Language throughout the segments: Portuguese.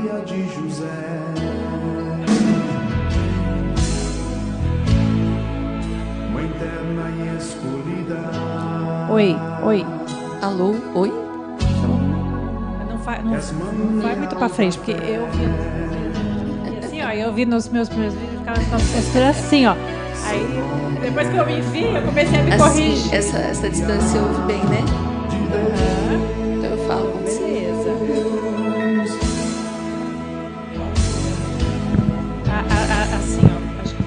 Maria de José. Mãe terna e escolhida. Oi. Alô, oi? Não vai muito pra frente, porque eu vi assim, ó, eu vi nos meus primeiros vídeos, ficava assim, ó. Aí, depois que eu me vi, eu comecei a me corrigir. Essa distância eu ouvi bem, né? Então eu falo com você. Beleza. Assim, ó. Acho que...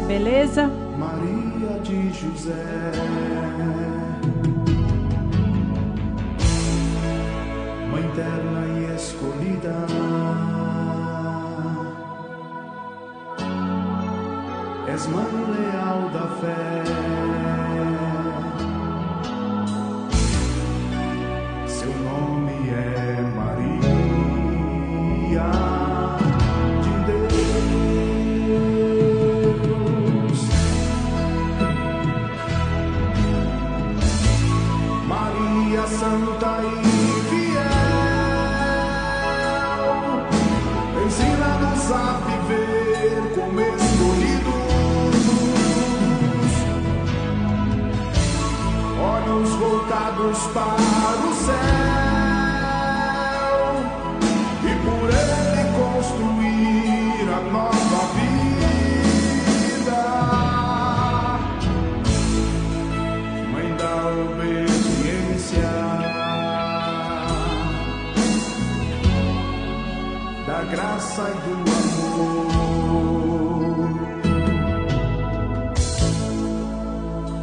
Beleza? Maria de José. Mãe terna e escolhida. És mãe leal da fé. Seu nome é Maria de Deus. Maria Santa e fiel, ensina-nos a viver como escolhidos. Olhos voltados para o céu e por ele construir a nova vida. Mãe da obediência, da graça e do amor,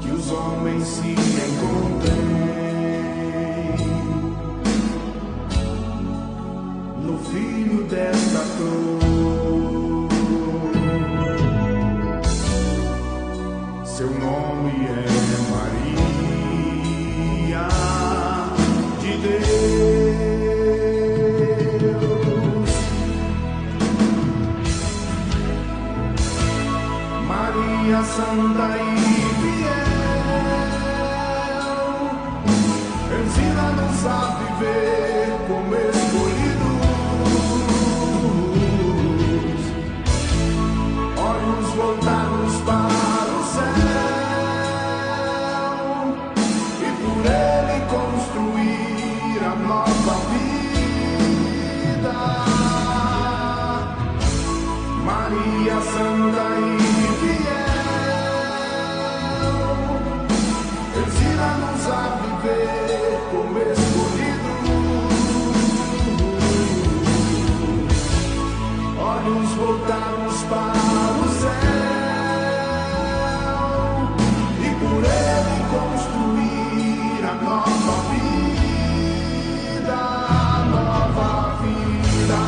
que os homens se encontrem no filho desta flor. Seu nome é Maria de Deus. Maria Santa e fiel, ensina-nos a viver como escolhidos, olhos voltados para o céu e por ele construir a nova vida. Maria Santa e ensina-nos a viver como escolhidos, olhos voltados para o céu e por ele construir a nova vida, a nova vida.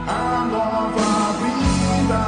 A nova vida.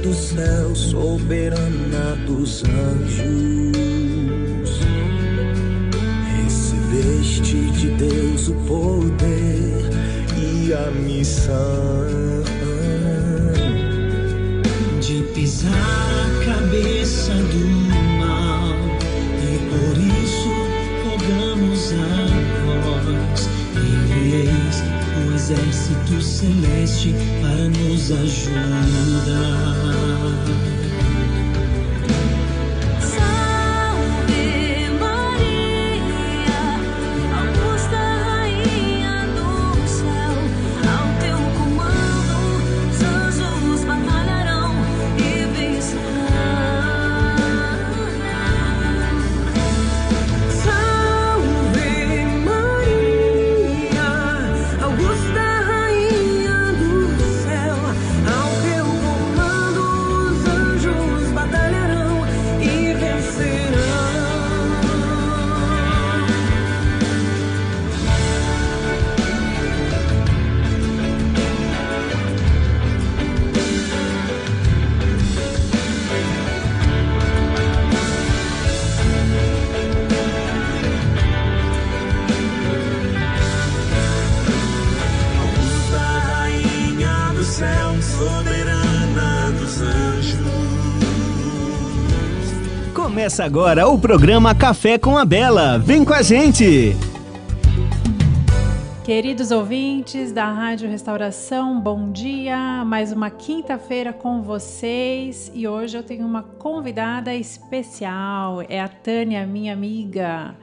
do céu, soberana dos anjos, recebeste de Deus o poder e a missão de pisar a cabeça do mal, e por isso rogamos a vós, envieis o exército celeste para nos ajudar. Começa agora o programa Café com a Bela. Vem com a gente! Queridos ouvintes da Rádio Restauração, bom dia! Mais uma quinta-feira com vocês e hoje eu tenho uma convidada especial, é a Tânia, minha amiga.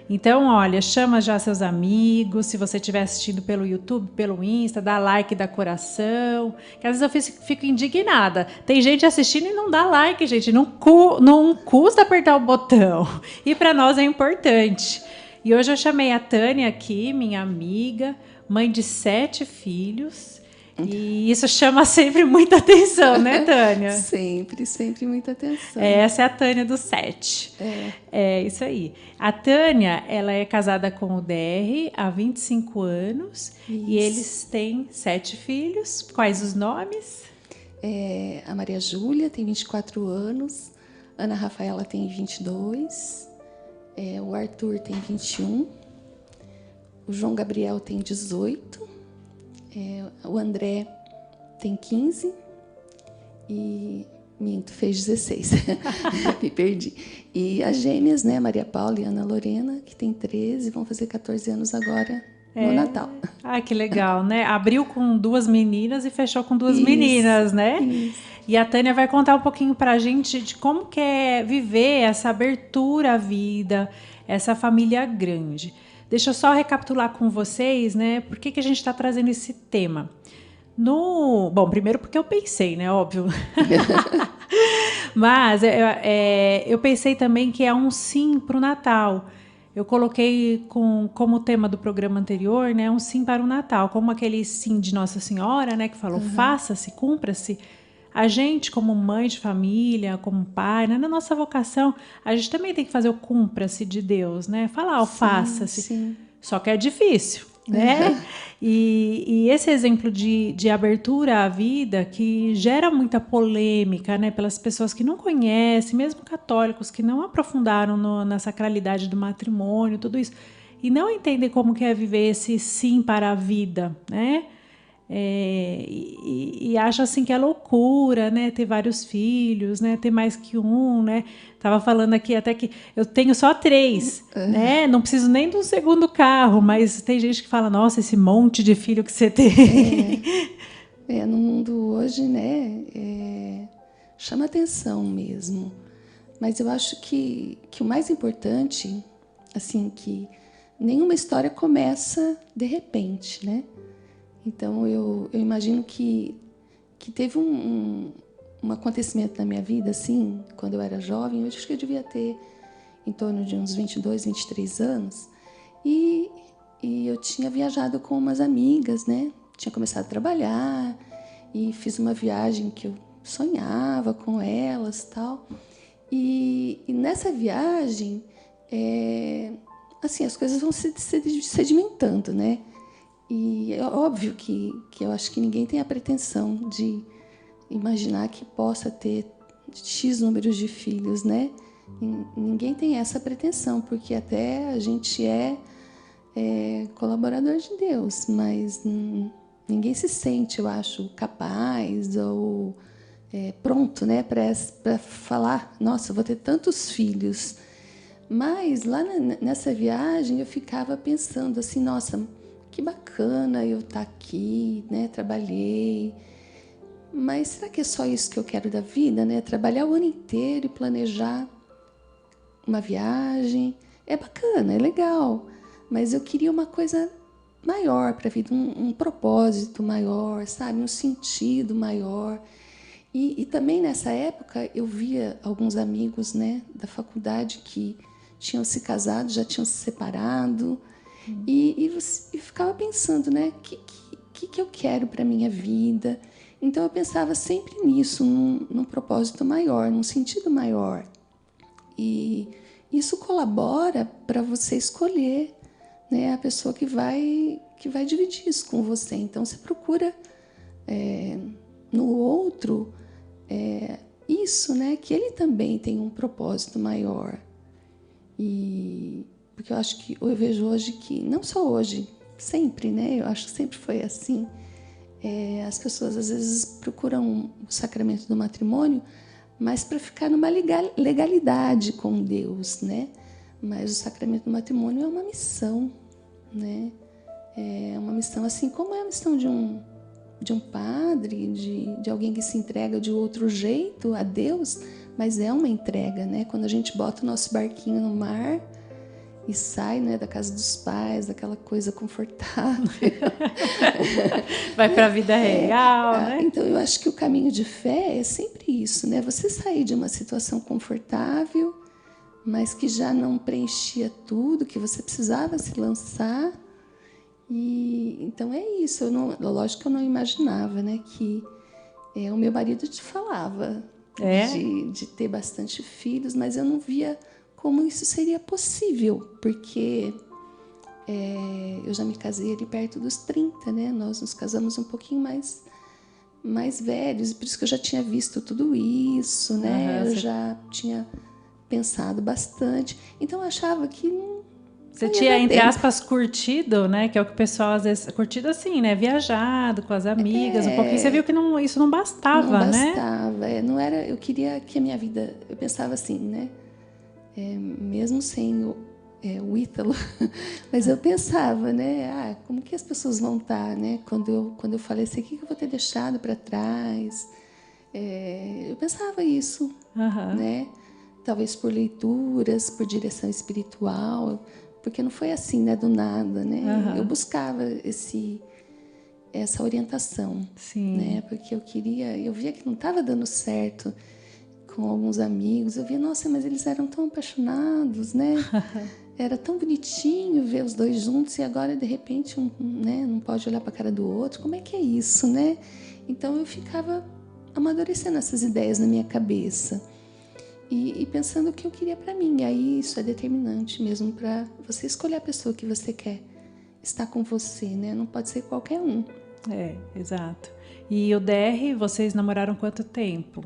Então, olha, chama já seus amigos, se você estiver assistindo pelo YouTube, pelo Insta, dá like, dá coração, que às vezes eu fico indignada. Tem gente assistindo e não dá like, gente, não custa apertar o botão. E para nós é importante. E hoje eu chamei a Tânia aqui, minha amiga, mãe de 7 filhos. E isso chama sempre muita atenção, né, Tânia? Sempre muita atenção. Essa é a Tânia do 7. É isso aí. A Tânia, ela é casada com o DR há 25 anos. Isso. E eles têm 7 filhos. Quais os nomes? A Maria Júlia tem 24 anos. Ana Rafaela tem 22. O Arthur tem 21. O João Gabriel tem 18. O André tem 15 e fez 16. Me perdi. E as gêmeas, né, Maria Paula e Ana Lorena, que tem 13, vão fazer 14 anos agora no Natal. Ah, que legal, né? Abriu com 2 meninas e fechou com 2 meninas, né? Isso. E a Tânia vai contar um pouquinho pra gente de como que é viver essa abertura à vida, essa família grande. Deixa eu só recapitular com vocês, né? Por que a gente está trazendo esse tema? Bom, primeiro porque eu pensei, né? Óbvio. Mas eu pensei também que é um sim para o Natal. Eu coloquei como tema do programa anterior, né? Um sim para o Natal. Como aquele sim de Nossa Senhora, né? Que falou, faça-se, cumpra-se. A gente, como mãe de família, como pai, né, na nossa vocação, a gente também tem que fazer o cumpra-se de Deus, né? Falar o faça-se. Sim. Só que é difícil, né? E esse exemplo de abertura à vida que gera muita polêmica, né? Pelas pessoas que não conhecem, mesmo católicos que não aprofundaram na sacralidade do matrimônio, tudo isso, e não entendem como que é viver esse sim para a vida, né? E acho assim que é loucura, né? Ter vários filhos, né? Ter mais que um, né? Tava falando aqui até que eu tenho só 3, né? Não preciso nem de um segundo carro, mas tem gente que fala, nossa, esse monte de filho que você tem. No mundo hoje, né? Chama atenção mesmo. Mas eu acho que o mais importante, assim, que nenhuma história começa de repente, né? Então, eu imagino que teve um acontecimento na minha vida, assim, quando eu era jovem. Eu acho que eu devia ter em torno de uns 22, 23 anos. E eu tinha viajado com umas amigas, né? Tinha começado a trabalhar e fiz uma viagem que eu sonhava com elas e tal. E nessa viagem, assim, as coisas vão se sedimentando, né? E é óbvio que eu acho que ninguém tem a pretensão de imaginar que possa ter X números de filhos, né? Ninguém tem essa pretensão, porque até a gente é colaborador de Deus, mas ninguém se sente, eu acho, capaz ou pronto, né, para falar, nossa, eu vou ter tantos filhos. Mas lá nessa viagem eu ficava pensando assim, nossa, que bacana eu estar aqui, né, trabalhei. Mas será que é só isso que eu quero da vida, né? Trabalhar o ano inteiro e planejar uma viagem. É bacana, é legal, mas eu queria uma coisa maior para a vida, um propósito maior, sabe? Um sentido maior. E também nessa época eu via alguns amigos, né, da faculdade que tinham se casado, já tinham se separado, e ficava pensando, né, o que eu quero para a minha vida. Então eu pensava sempre nisso, num propósito maior, num sentido maior. E isso colabora para você escolher, né, a pessoa que vai dividir isso com você. Então você procura no outro isso, né, que ele também tem um propósito maior. E porque eu vejo hoje que, não só hoje, sempre, né, eu acho que sempre foi assim. As pessoas às vezes procuram o sacramento do matrimônio, mas para ficar numa legalidade com Deus, né? Mas o sacramento do matrimônio é uma missão, né? É uma missão, assim como é a missão de um padre, de alguém que se entrega de outro jeito a Deus, mas é uma entrega, né? Quando a gente bota o nosso barquinho no mar e sai, né, da casa dos pais, daquela coisa confortável. Vai para a vida real, né? Então, eu acho que o caminho de fé é sempre isso, né? Você sair de uma situação confortável, mas que já não preenchia tudo, que você precisava se lançar. E então é isso. Lógico que eu não imaginava, né, que o meu marido te falava de ter bastante filhos, mas eu não via como isso seria possível, porque eu já me casei ali perto dos 30, né? Nós nos casamos um pouquinho mais velhos, por isso que eu já tinha visto tudo isso, né? Eu já tinha pensado bastante. Então eu achava que você tinha, entre aspas, curtido, né? Que é o que o pessoal às vezes... Curtido assim, né? Viajado com as amigas, um pouquinho. Você viu que isso não bastava, né? Não bastava, não era... Eu queria que a minha vida... Eu pensava assim, né? Mesmo sem o Ítalo, mas eu pensava, né? Como que as pessoas vão estar, né? Quando eu falecer, o que eu vou ter deixado para trás? Eu pensava isso, né? Talvez por leituras, por direção espiritual, porque não foi assim, né? Do nada, né? Eu buscava essa orientação, né? Porque eu via que não estava dando certo com alguns amigos. Eu via, nossa, mas eles eram tão apaixonados, né? Era tão bonitinho ver os dois juntos e agora, de repente, né, não pode olhar para a cara do outro. Como é que é isso, né? Então, eu ficava amadurecendo essas ideias na minha cabeça e pensando o que eu queria para mim. E aí, isso é determinante mesmo para você escolher a pessoa que você quer estar com você, né? Não pode ser qualquer um. Exato. E o DR, vocês namoraram quanto tempo?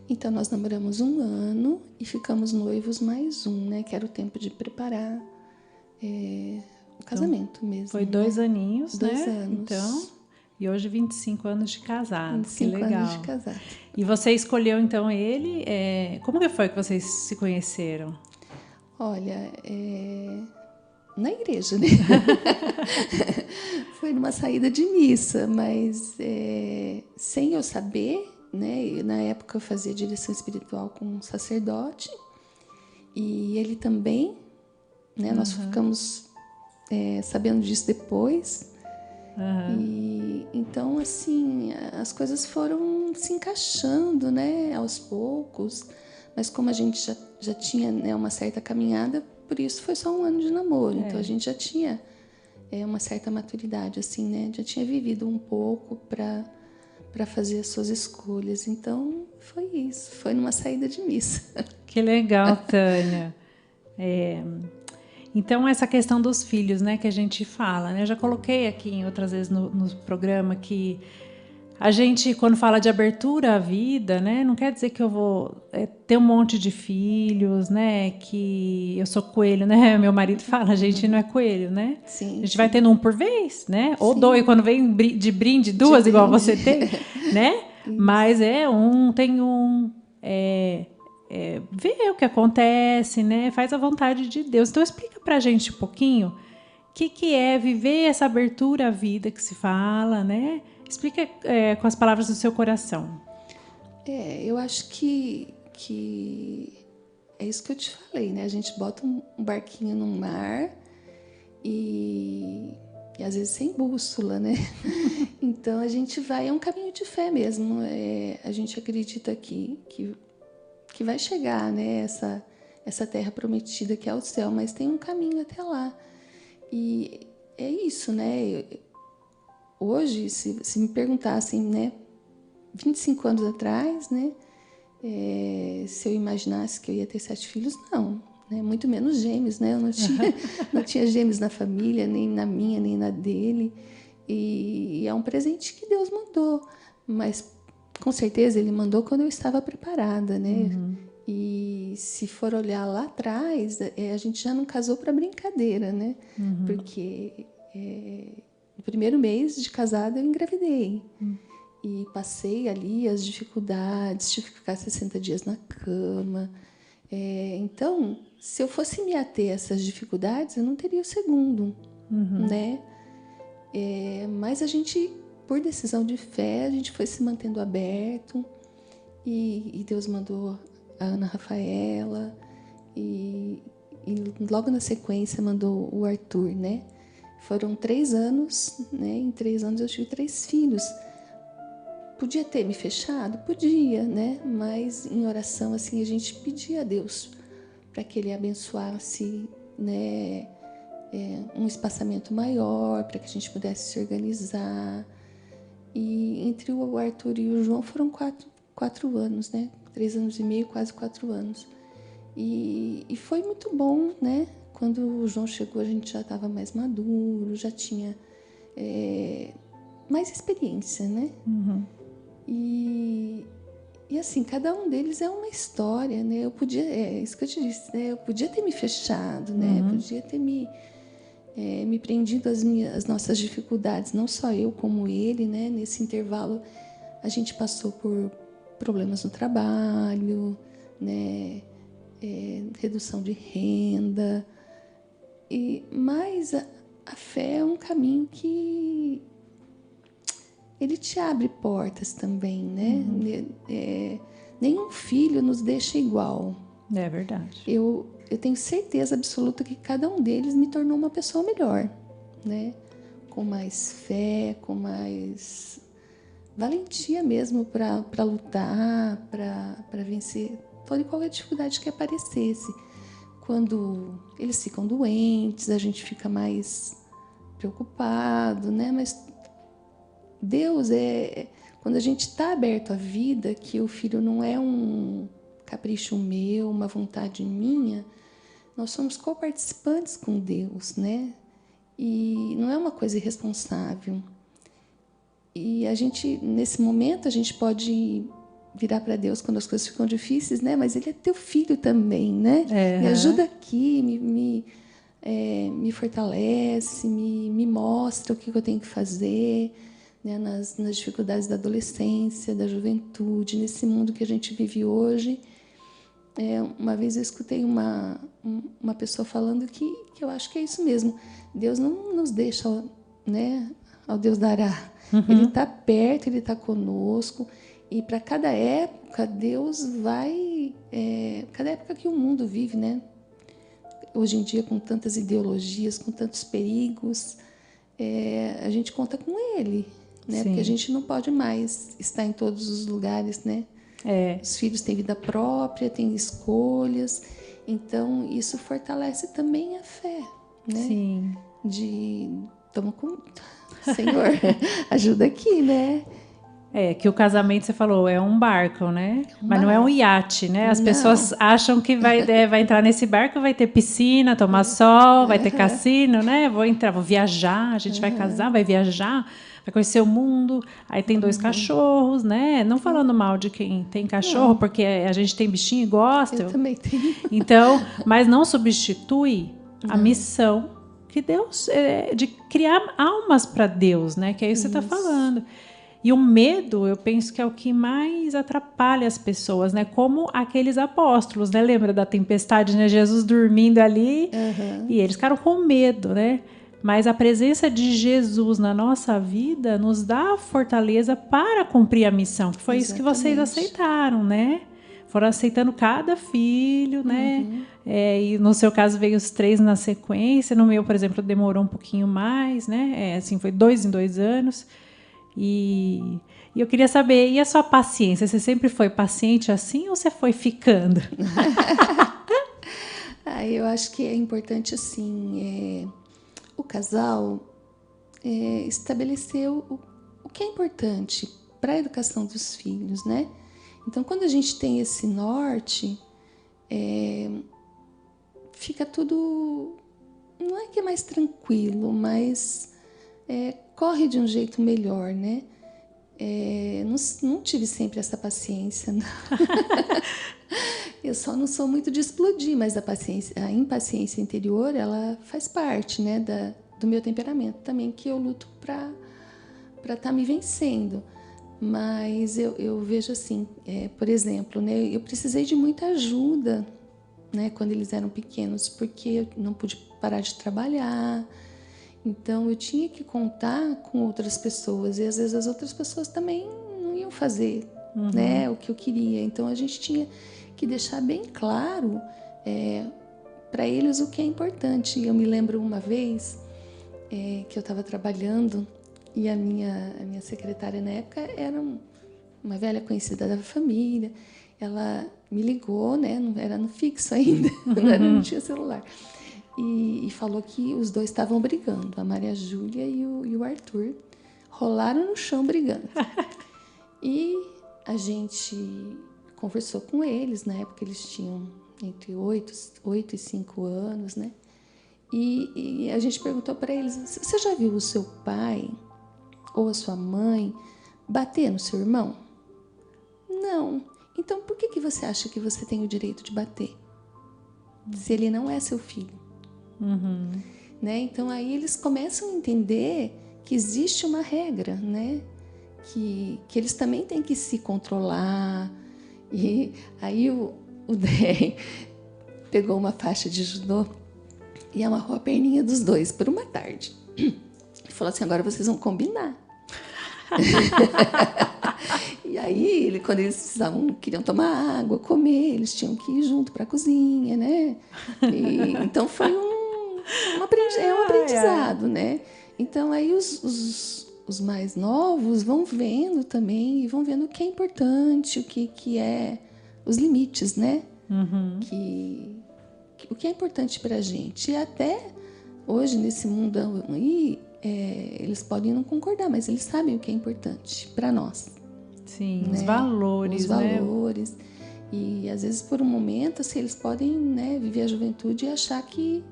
Então, nós namoramos 1 ano e ficamos noivos mais 1, né? Que era o tempo de preparar o casamento então, mesmo. Foi 2 aninhos, 2 né? anos. Então, e hoje 25 anos de casado. 25 que legal. Anos de casado. E você escolheu, então, ele... Como que foi que vocês se conheceram? Olha, na igreja, né? Foi numa saída de missa, mas sem eu saber... Né? Na época eu fazia direção espiritual com um sacerdote e ele também, né? Nós ficamos sabendo disso depois. E então assim as coisas foram se encaixando, né? Aos poucos, mas como a gente já tinha, né, uma certa caminhada, por isso foi só 1 ano de namoro. Então a gente já tinha uma certa maturidade, assim, né? Já tinha vivido um pouco para fazer as suas escolhas. Então, foi isso. Foi numa saída de missa. Que legal, Tânia. Então, essa questão dos filhos, né, que a gente fala, né? Eu já coloquei aqui em outras vezes no programa que a gente, quando fala de abertura à vida, né, não quer dizer que eu vou ter um monte de filhos, né, que eu sou coelho, né? Meu marido fala, a gente não é coelho, né? Sim, a gente vai tendo um por vez, né? Ou 2, quando vem de brinde, 2, igual você tem, né? Mas tem vê o que acontece, né? Faz a vontade de Deus. Então, explica pra gente um pouquinho o que é viver essa abertura à vida que se fala, né? Explica com as palavras do seu coração. Eu acho que é isso que eu te falei, né? A gente bota um barquinho no mar e às vezes sem bússola, né? Então a gente vai, é um caminho de fé mesmo. A gente acredita que vai chegar, né? Essa terra prometida que é o céu, mas tem um caminho até lá. E é isso, né? Hoje, se me perguntassem, né? 25 anos atrás, né? Se eu imaginasse que eu ia ter 7 filhos, não. Né? Muito menos gêmeos, né? Eu não tinha gêmeos na família, nem na minha, nem na dele. E é um presente que Deus mandou. Mas, com certeza, Ele mandou quando eu estava preparada, né? Uhum. E se for olhar lá atrás, a gente já não casou para brincadeira, né? Uhum. Porque no primeiro mês de casada eu engravidei. Uhum. E passei ali as dificuldades, tive que ficar 60 dias na cama. Então, se eu fosse me ater a essas dificuldades, eu não teria o segundo, uhum. né? Mas a gente, por decisão de fé, a gente foi se mantendo aberto. E Deus mandou a Ana Rafaela. E logo na sequência mandou o Arthur, né? Foram 3 anos, né? Em 3 anos eu tive 3 filhos. Podia ter me fechado? Podia, né? Mas em oração, assim, a gente pedia a Deus para que Ele abençoasse, né, um espaçamento maior, para que a gente pudesse se organizar. E entre o Arthur e o João foram 4 anos, né? 3 anos e meio, quase 4 anos. E foi muito bom, né? Quando o João chegou, a gente já estava mais maduro, já tinha mais experiência, né? Uhum. E assim, cada um deles é uma história, né? Eu podia, isso que eu te disse, né? Eu podia ter me fechado, né? Uhum. Podia ter me prendido às nossas dificuldades, não só eu como ele, né? Nesse intervalo a gente passou por problemas no trabalho, né? Redução de renda, mas a fé é um caminho que ele te abre portas também, né? Uhum. Nenhum filho nos deixa igual. É verdade. Eu tenho certeza absoluta que cada um deles me tornou uma pessoa melhor, né? Com mais fé, com mais valentia mesmo para lutar, para vencer toda e qualquer dificuldade que aparecesse. Quando eles ficam doentes, a gente fica mais preocupado, né? Mas Deus quando a gente está aberto à vida, que o filho não é um capricho meu, uma vontade minha, nós somos coparticipantes com Deus, né? E não é uma coisa irresponsável. E a gente, nesse momento, a gente pode virar para Deus quando as coisas ficam difíceis, né? Mas Ele é teu filho também, né? Me ajuda aqui, me fortalece, me mostra o que eu tenho que fazer, né? Nas dificuldades da adolescência, da juventude, nesse mundo que a gente vive hoje. Uma vez eu escutei uma pessoa falando que eu acho que é isso mesmo. Deus não nos deixa, né, ao Deus dará. Uhum. Ele está perto, Ele está conosco. E para cada época, Deus vai... cada época que o mundo vive, né? Hoje em dia, com tantas ideologias, com tantos perigos, a gente conta com Ele, né? Sim. Porque a gente não pode mais estar em todos os lugares, né? Os filhos têm vida própria, têm escolhas. Então, isso fortalece também a fé, né? Sim. Toma com... Senhor, ajuda aqui, né? Que o casamento, você falou, é um barco, né? Mas não é um iate, né? As pessoas acham que vai entrar nesse barco, vai ter piscina, tomar sol, vai ter cassino, né? Vou viajar, a gente vai casar, vai viajar, vai conhecer o mundo. Aí tem 2 cachorros, né? Não falando mal de quem tem cachorro, porque a gente tem bichinho e gosta. Eu também tenho. Então, mas não substitui a missão que Deus... de criar almas para Deus, né? Que é isso que você está falando. E o medo, eu penso que é o que mais atrapalha as pessoas, né? Como aqueles apóstolos, né? Lembra da tempestade, né? Jesus dormindo ali e eles ficaram com medo, né? Mas a presença de Jesus na nossa vida nos dá a fortaleza para cumprir a missão, que foi isso que vocês aceitaram, né? Foram aceitando cada filho, né? E no seu caso veio os 3 na sequência. No meu, por exemplo, demorou um pouquinho mais, né? Assim, foi 2 em 2 anos. E eu queria saber, e a sua paciência? Você sempre foi paciente assim ou você foi ficando? Eu acho que é importante, assim, o casal estabelecer o que é importante para a educação dos filhos, né? Então, quando a gente tem esse norte, fica tudo, não é que é mais tranquilo, mas corre de um jeito melhor, né? Não tive sempre essa paciência, não. Eu só não sou muito de explodir, mas a impaciência interior, ela faz parte, né, do meu temperamento também, que eu luto para estar me vencendo. Mas eu vejo assim, por exemplo, né, eu precisei de muita ajuda, né, quando eles eram pequenos, porque eu não pude parar de trabalhar. Então, eu tinha que contar com outras pessoas. E, às vezes, as outras pessoas também não iam fazer, né, o que eu queria. Então, a gente tinha que deixar bem claro para eles o que é importante. Eu me lembro uma vez que eu estava trabalhando e a minha secretária, na época, era uma velha conhecida da família. Ela me ligou, né, não era no fixo ainda, não tinha celular. E falou que os dois estavam brigando, a Maria Júlia e o Arthur, rolaram no chão brigando. E a gente conversou com eles, na época eles tinham entre 8 e 5 anos, né? E a gente perguntou para eles, você já viu o seu pai ou a sua mãe bater no seu irmão? Não. Então por que você acha que você tem o direito de bater? Se ele não é seu filho. Né? Então aí eles começam a entender que existe uma regra, né? Que eles também têm que se controlar. E aí o Dé pegou uma faixa de judô e amarrou a perninha dos dois por uma tarde. E falou assim, agora vocês vão combinar. E aí, quando eles queriam tomar água, comer, eles tinham que ir junto para a cozinha, né? Então foi um aprendizado, né? Então aí os mais novos vão vendo também, e vão vendo o que é importante, o que é os limites, né? O que é importante para a gente. E até hoje, nesse mundão aí, eles podem não concordar, mas eles sabem o que é importante para nós. Sim, né? Os valores, né? E às vezes por um momento assim, eles podem, né, viver a juventude e achar que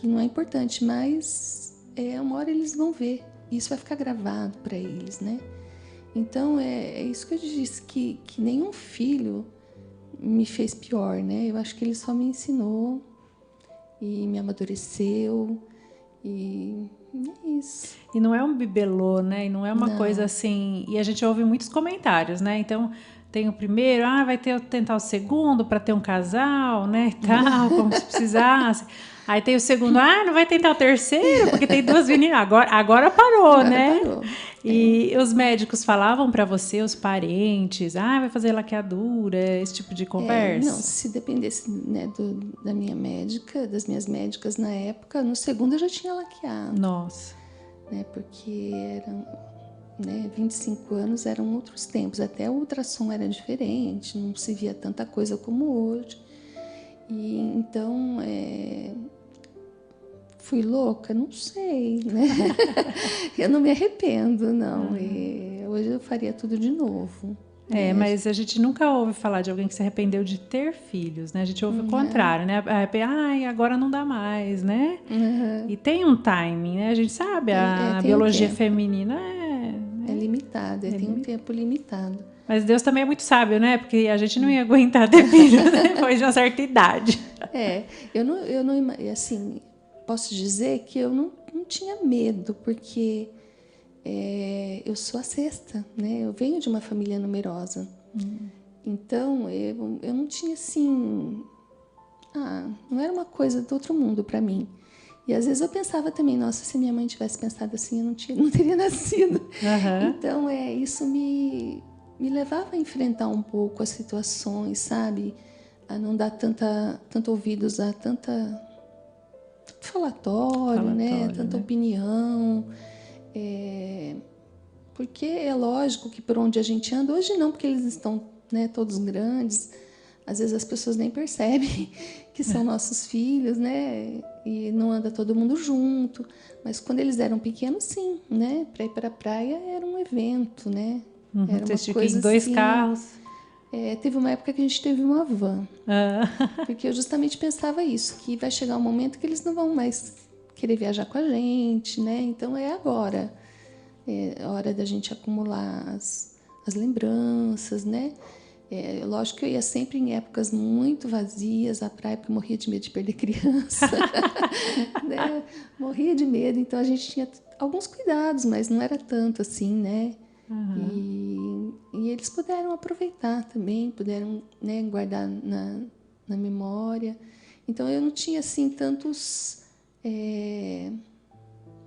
não é importante, mas uma hora eles vão ver. Isso vai ficar gravado para eles, né? Então é isso que eu disse, que nenhum filho me fez pior, né? Eu acho que ele só me ensinou e me amadureceu e é isso. E não é um bibelô, né? E não é uma coisa assim... E a gente ouve muitos comentários, né? Então, tem o primeiro, vai tentar o segundo para ter um casal, né? E tal, como se precisasse. Aí tem o segundo, não vai tentar o terceiro, porque tem 2 meninas. Agora parou, né? Parou. E os médicos falavam para você, os parentes, vai fazer laqueadura, esse tipo de conversa? Não, se dependesse, né, da minha médica, das minhas médicas na época, no segundo eu já tinha laqueado. Nossa. Né, porque eram, né, 25 anos eram outros tempos, até o ultrassom era diferente, não se via tanta coisa como hoje. E então, fui louca? Não sei, né? Eu não me arrependo, não. E hoje eu faria tudo de novo. Mas a gente nunca ouve falar de alguém que se arrependeu de ter filhos, né? A gente ouve o contrário, né? Agora não dá mais, né? E tem um timing, né? A gente sabe, a biologia feminina é limitada, tem um tempo limitado. Mas Deus também é muito sábio, né? Porque a gente não ia aguentar ter filhos depois de uma certa idade. Eu não, assim, posso dizer que eu não tinha medo, porque eu sou a sexta, né? Eu venho de uma família numerosa. Então, eu não tinha assim... não era uma coisa do outro mundo para mim. E às vezes eu pensava também, nossa, se minha mãe tivesse pensado assim, eu não teria nascido. Então, isso me levava a enfrentar um pouco as situações, sabe? A não dar tanto ouvidos a tanto falatório, né? Tanta opinião. Porque é lógico que por onde a gente anda, hoje não, porque eles estão, né, todos grandes, às vezes as pessoas nem percebem que são nossos filhos, né? E não anda todo mundo junto. Mas quando eles eram pequenos, sim, né? Para ir para a praia era um evento, né? Era uma coisa em 2 assim, carros. Teve uma época que a gente teve uma van. Porque eu justamente pensava isso, que vai chegar um momento que eles não vão mais querer viajar com a gente, né? Então é agora. É hora da gente acumular as lembranças, né? Lógico que eu ia sempre em épocas muito vazias à praia, porque eu morria de medo de perder criança. Né? Morria de medo, então a gente tinha alguns cuidados, mas não era tanto assim, né? E eles puderam aproveitar também, puderam, né, guardar na memória. Então eu não tinha assim tantos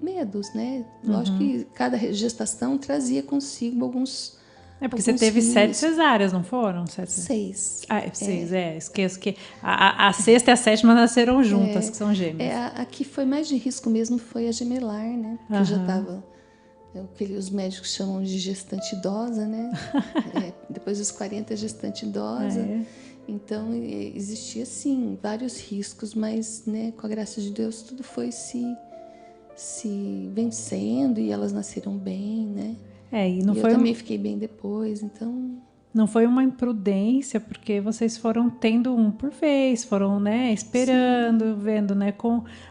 medos, né? Lógico que cada gestação trazia consigo alguns... Porque você teve 7 cesáreas, não foram? 6. 6, esqueço que a sexta e a sétima nasceram juntas, que são gêmeas. A que foi mais de risco mesmo foi a gemelar, né? Porque já estava o que os médicos chamam de gestante idosa, né? Depois dos 40, gestante idosa. Então, existia, sim, vários riscos, mas, né, com a graça de Deus, tudo foi se vencendo e elas nasceram bem, né? E não e foi eu também fiquei bem depois, então... Não foi uma imprudência, porque vocês foram tendo um por vez, foram, né, esperando, vendo, né,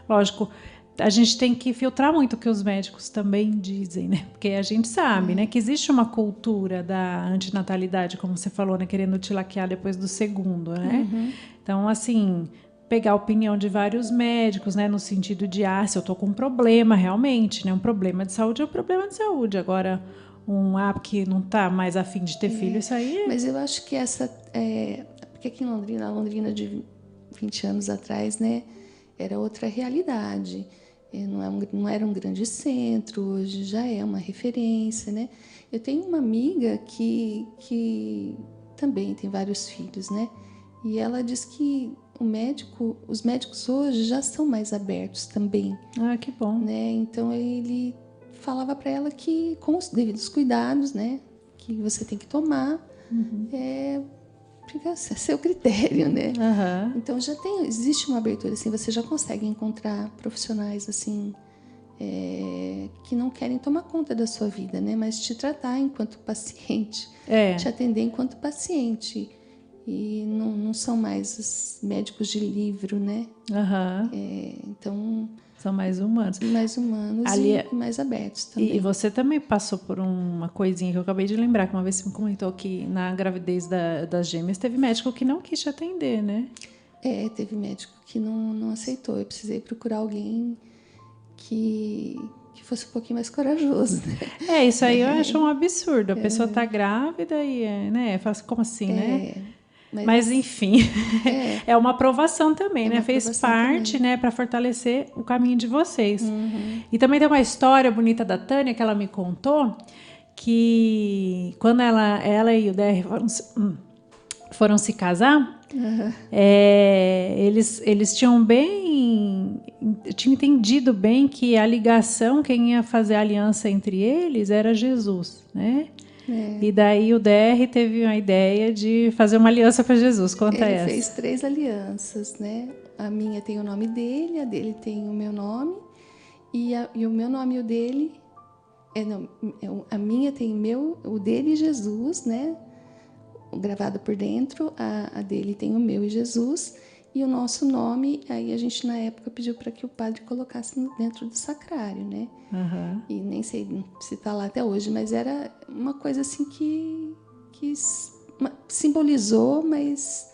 lógico, a gente tem que filtrar muito o que os médicos também dizem, né, porque a gente sabe, né, que existe uma cultura da antinatalidade, como você falou, né, querendo te laquear depois do segundo, né, então, assim... pegar a opinião de vários médicos, né, no sentido de, se eu tô com um problema realmente, né, um problema de saúde é um problema de saúde, agora que não tá mais a fim de ter filho, isso aí... Mas eu acho que porque aqui em Londrina de 20 anos atrás, né, era outra realidade, não era um grande centro, hoje já é uma referência, né. Eu tenho uma amiga que também tem vários filhos, né, e ela diz que os médicos hoje já são mais abertos também. Que bom. Né? Então, ele falava para ela que, com os devidos cuidados, né, que você tem que tomar, fica a seu critério, né? Então, existe uma abertura, assim, você já consegue encontrar profissionais, assim, que não querem tomar conta da sua vida, né, mas te tratar enquanto paciente, te atender enquanto paciente. E não são mais os médicos de livro, né? Então... São mais humanos. Mais humanos e mais abertos também. E você também passou por uma coisinha que eu acabei de lembrar, que uma vez você me comentou que na gravidez das gêmeas teve médico que não quis te atender, né? Teve médico que não aceitou. Eu precisei procurar alguém que fosse um pouquinho mais corajoso, né? Isso aí eu acho um absurdo. A pessoa tá grávida e, né? Fala assim, como assim, né? Mas enfim, é uma aprovação também, né? Fez parte, também, né, para fortalecer o caminho de vocês. E também tem uma história bonita da Tânia que ela me contou, que quando ela e o DR foram se casar, eles tinham entendido bem que a ligação, quem ia fazer a aliança entre eles era Jesus, né? E daí o DR teve uma ideia de fazer uma aliança para Jesus. Conta essa. Ele fez 3 alianças, né? A minha tem o nome dele, a dele tem o meu nome, e o meu nome e o dele... a minha tem o dele e Jesus, né? Gravado por dentro, a dele tem o meu e Jesus, e o nosso nome, aí a gente na época pediu para que o padre colocasse dentro do sacrário, né? E nem sei se está lá até hoje, mas era uma coisa assim que simbolizou, mas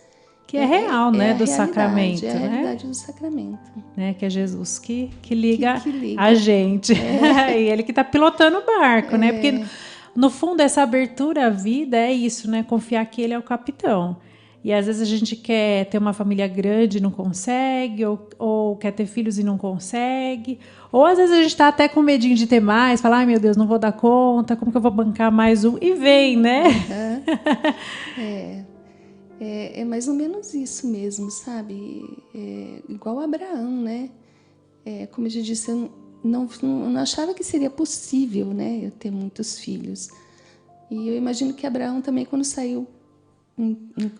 Que é real, né? Do sacramento, é a né? realidade do sacramento. Né? Que é Jesus que liga, Que liga. a gente. E ele que está pilotando o barco, né? Porque, no fundo, essa abertura à vida é isso, né? Confiar que ele é o capitão. E às vezes a gente quer ter uma família grande e não consegue, ou quer ter filhos e não consegue. Ou às vezes a gente está até com medinho de ter mais, falar, ai meu Deus, não vou dar conta, como que eu vou bancar mais um? E vem, né? É mais ou menos isso mesmo, sabe? Igual Abraão, né? Como eu já disse, eu não achava que seria possível, né? Eu ter muitos filhos. E eu imagino que Abraão também, quando saiu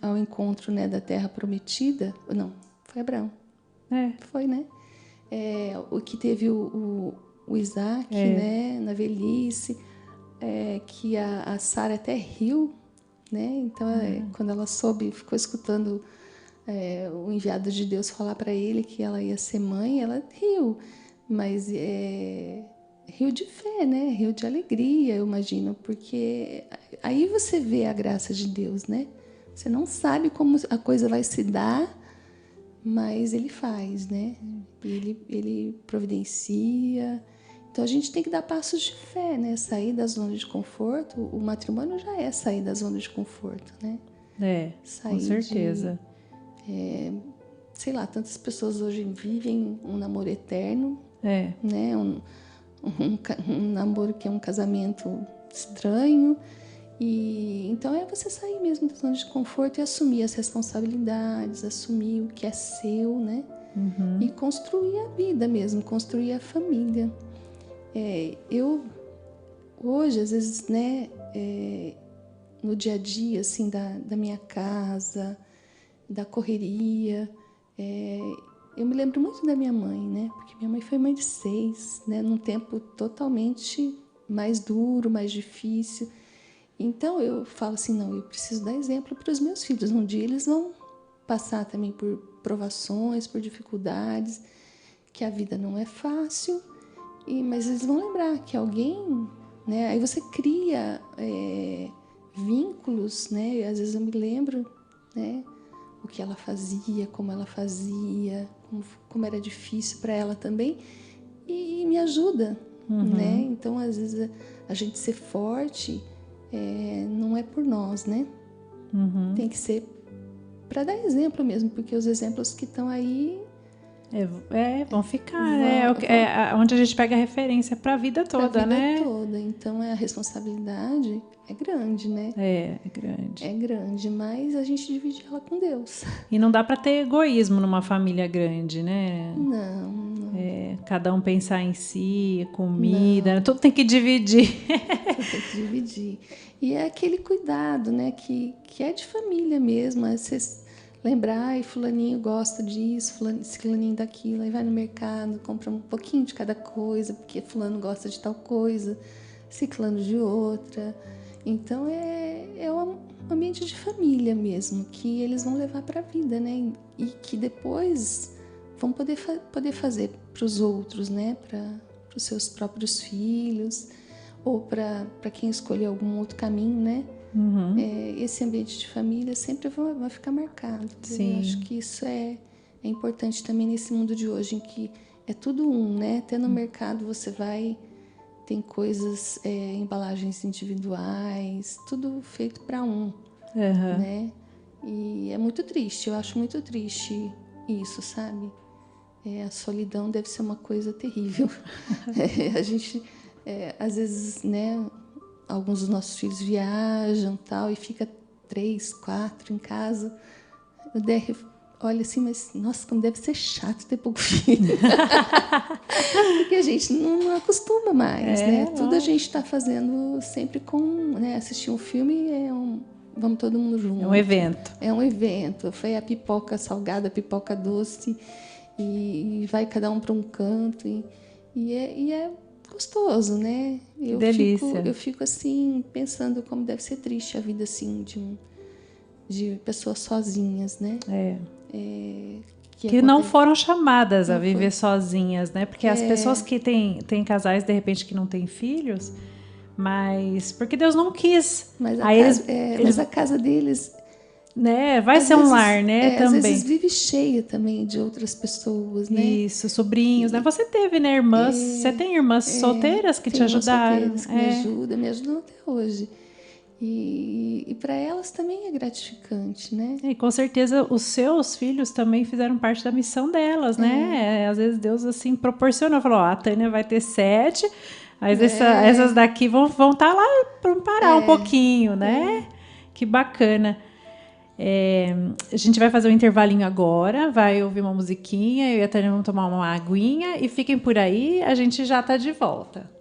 ao encontro, né, da Terra Prometida, não, foi Abraão, foi, né? O que teve o Isaac, né, na velhice, que a Sara até riu, né? Então, quando ela soube, ficou escutando o enviado de Deus falar para ele que ela ia ser mãe, ela riu, mas riu de fé, né? Riu de alegria, eu imagino, porque aí você vê a graça de Deus, né? Você não sabe como a coisa vai se dar, mas ele faz, né? Ele providencia. Então a gente tem que dar passos de fé, né? Sair da zona de conforto. O matrimônio já é sair da zona de conforto, né? Sair com certeza. Sei lá, tantas pessoas hoje vivem um namoro eterno, né? Um namoro que é um casamento estranho. E então você sair mesmo da zona de conforto e assumir as responsabilidades, assumir o que é seu, né? E construir a vida mesmo, construir a família. Eu hoje, às vezes, né, no dia a dia, assim, da minha casa, da correria, eu me lembro muito da minha mãe, né? Porque minha mãe foi mãe de 6, né? Num tempo totalmente mais duro, mais difícil. Então eu falo assim, não, eu preciso dar exemplo para os meus filhos. Um dia eles vão passar também por provações, por dificuldades, que a vida não é fácil, mas eles vão lembrar que alguém, né? Aí você cria vínculos, né? Às vezes eu me lembro, né? O que ela fazia, como como era difícil para ela também, e me ajuda, né? Então às vezes a gente ser forte não é por nós, né? Tem que ser para dar exemplo mesmo, porque os exemplos que estão aí vão ficar, onde a gente pega a referência para a vida toda, né? Toda. Então a responsabilidade é grande, né? É grande. É grande, mas a gente divide ela com Deus. E não dá para ter egoísmo numa família grande, né? Não. Cada um pensar em si, comida, tudo tem que dividir. Tudo tem que dividir. E é aquele cuidado, né? Que é de família mesmo. Você lembrar, fulaninho gosta disso, fulaninho daquilo, aí vai no mercado, compra um pouquinho de cada coisa, porque fulano gosta de tal coisa, ciclano de outra. Então é um ambiente de família mesmo, que eles vão levar para a vida, né? E que depois vão poder fazer para os outros, né? Para os seus próprios filhos, ou para quem escolher algum outro caminho, né? Esse ambiente de família sempre vai ficar marcado. Sim. Eu acho que isso é importante também nesse mundo de hoje, em que é tudo né? Até no mercado você tem coisas, embalagens individuais, tudo feito para né? E é muito triste, eu acho muito triste isso, sabe? A solidão deve ser uma coisa terrível. A gente, às vezes, né? Alguns dos nossos filhos viajam e fica 3, 4 em casa. Eu olho assim, mas nossa, como deve ser chato ter pouco filho. Porque a gente não acostuma mais, né? Tudo a gente está fazendo sempre com, né? Assistir um filme vamos todo mundo junto. É um evento. É um evento. Foi a pipoca salgada, a pipoca doce, e vai cada um para um canto, e é gostoso, né? Delícia. Eu fico assim pensando como deve ser triste a vida assim de pessoas sozinhas, né? Que não foram chamadas a viver sozinhas, né? Porque as pessoas que têm casais, de repente, que não têm filhos, mas porque Deus não quis. Mas mas a casa deles né? Vai Às ser um vezes- lar, né? Às Também. vezes vive cheia também de outras pessoas, né? Isso, sobrinhos, né? Você teve, né, irmãs? Você tem irmãs solteiras que te Tem irmãs ajudaram? solteiras que me ajudam até hoje. E para elas também é gratificante, né? E com certeza os seus filhos também fizeram parte da missão delas, né? Às vezes Deus assim proporcionou, falou: ó, a Tânia vai ter 7, mas essas daqui vão estar lá para parar um pouquinho, né? Que bacana. A gente vai fazer um intervalinho agora, vai ouvir uma musiquinha, eu e a Tânia vamos tomar uma aguinha e fiquem por aí, a gente já está de volta.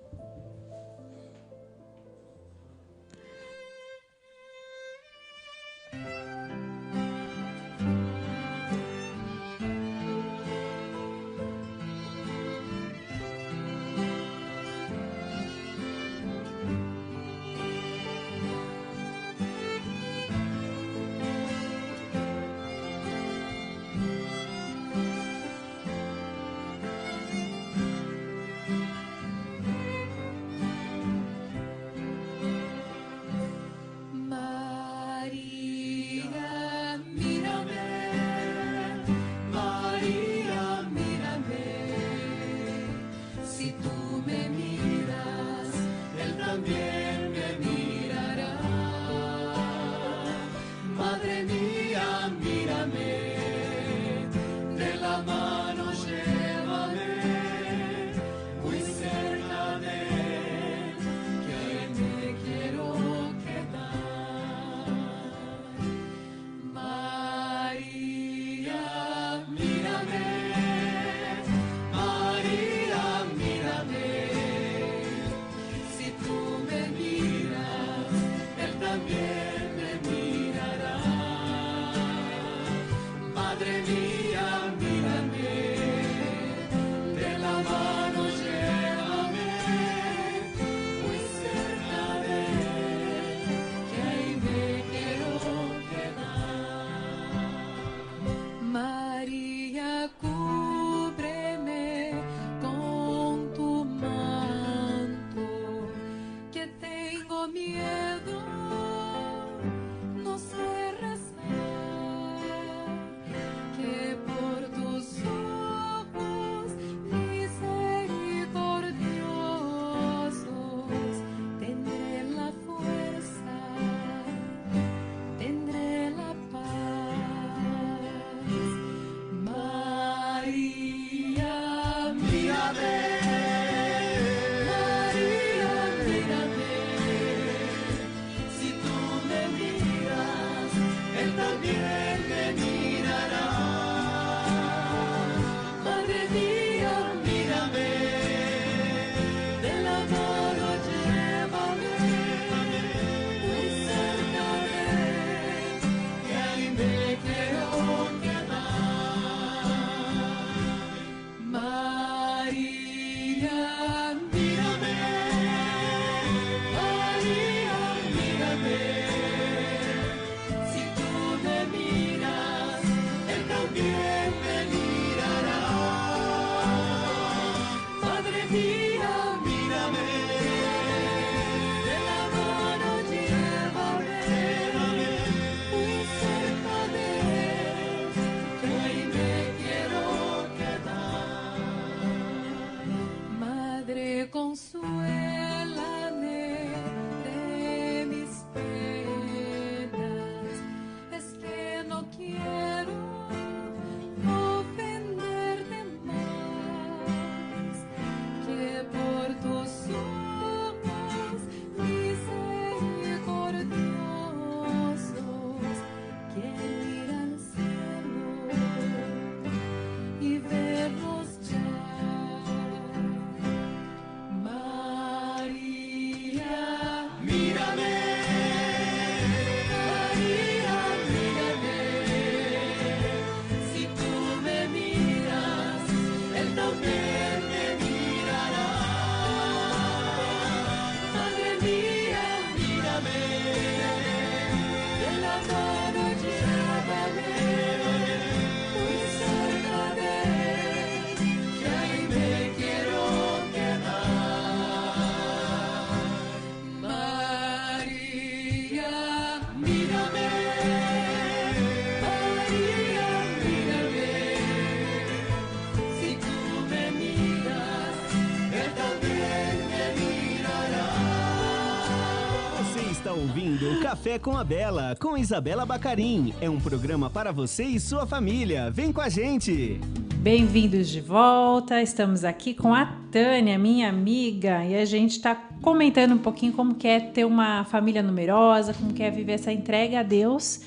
Café com a Bela, com Isabela Bacarim. É um programa para você e sua família. Vem com a gente! Bem-vindos de volta. Estamos aqui com a Tânia, minha amiga, e a gente está comentando um pouquinho como que é ter uma família numerosa, como que é viver essa entrega a Deus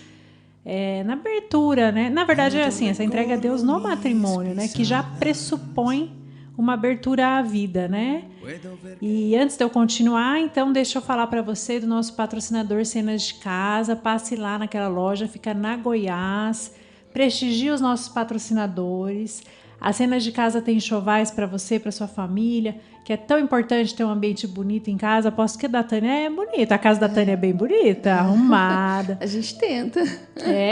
na abertura, né? Na verdade, é assim, essa entrega a Deus no matrimônio, né? Que já pressupõe uma abertura à vida, né? E antes de eu continuar, então deixa eu falar para você do nosso patrocinador Cenas de Casa. Passe lá naquela loja, fica na Goiás, prestigie os nossos patrocinadores. A Cenas de Casa tem enxovais para você, para sua família, que é tão importante ter um ambiente bonito em casa. Aposto que a da Tânia é bonita, a casa da Tânia é bem bonita, arrumada. A gente tenta.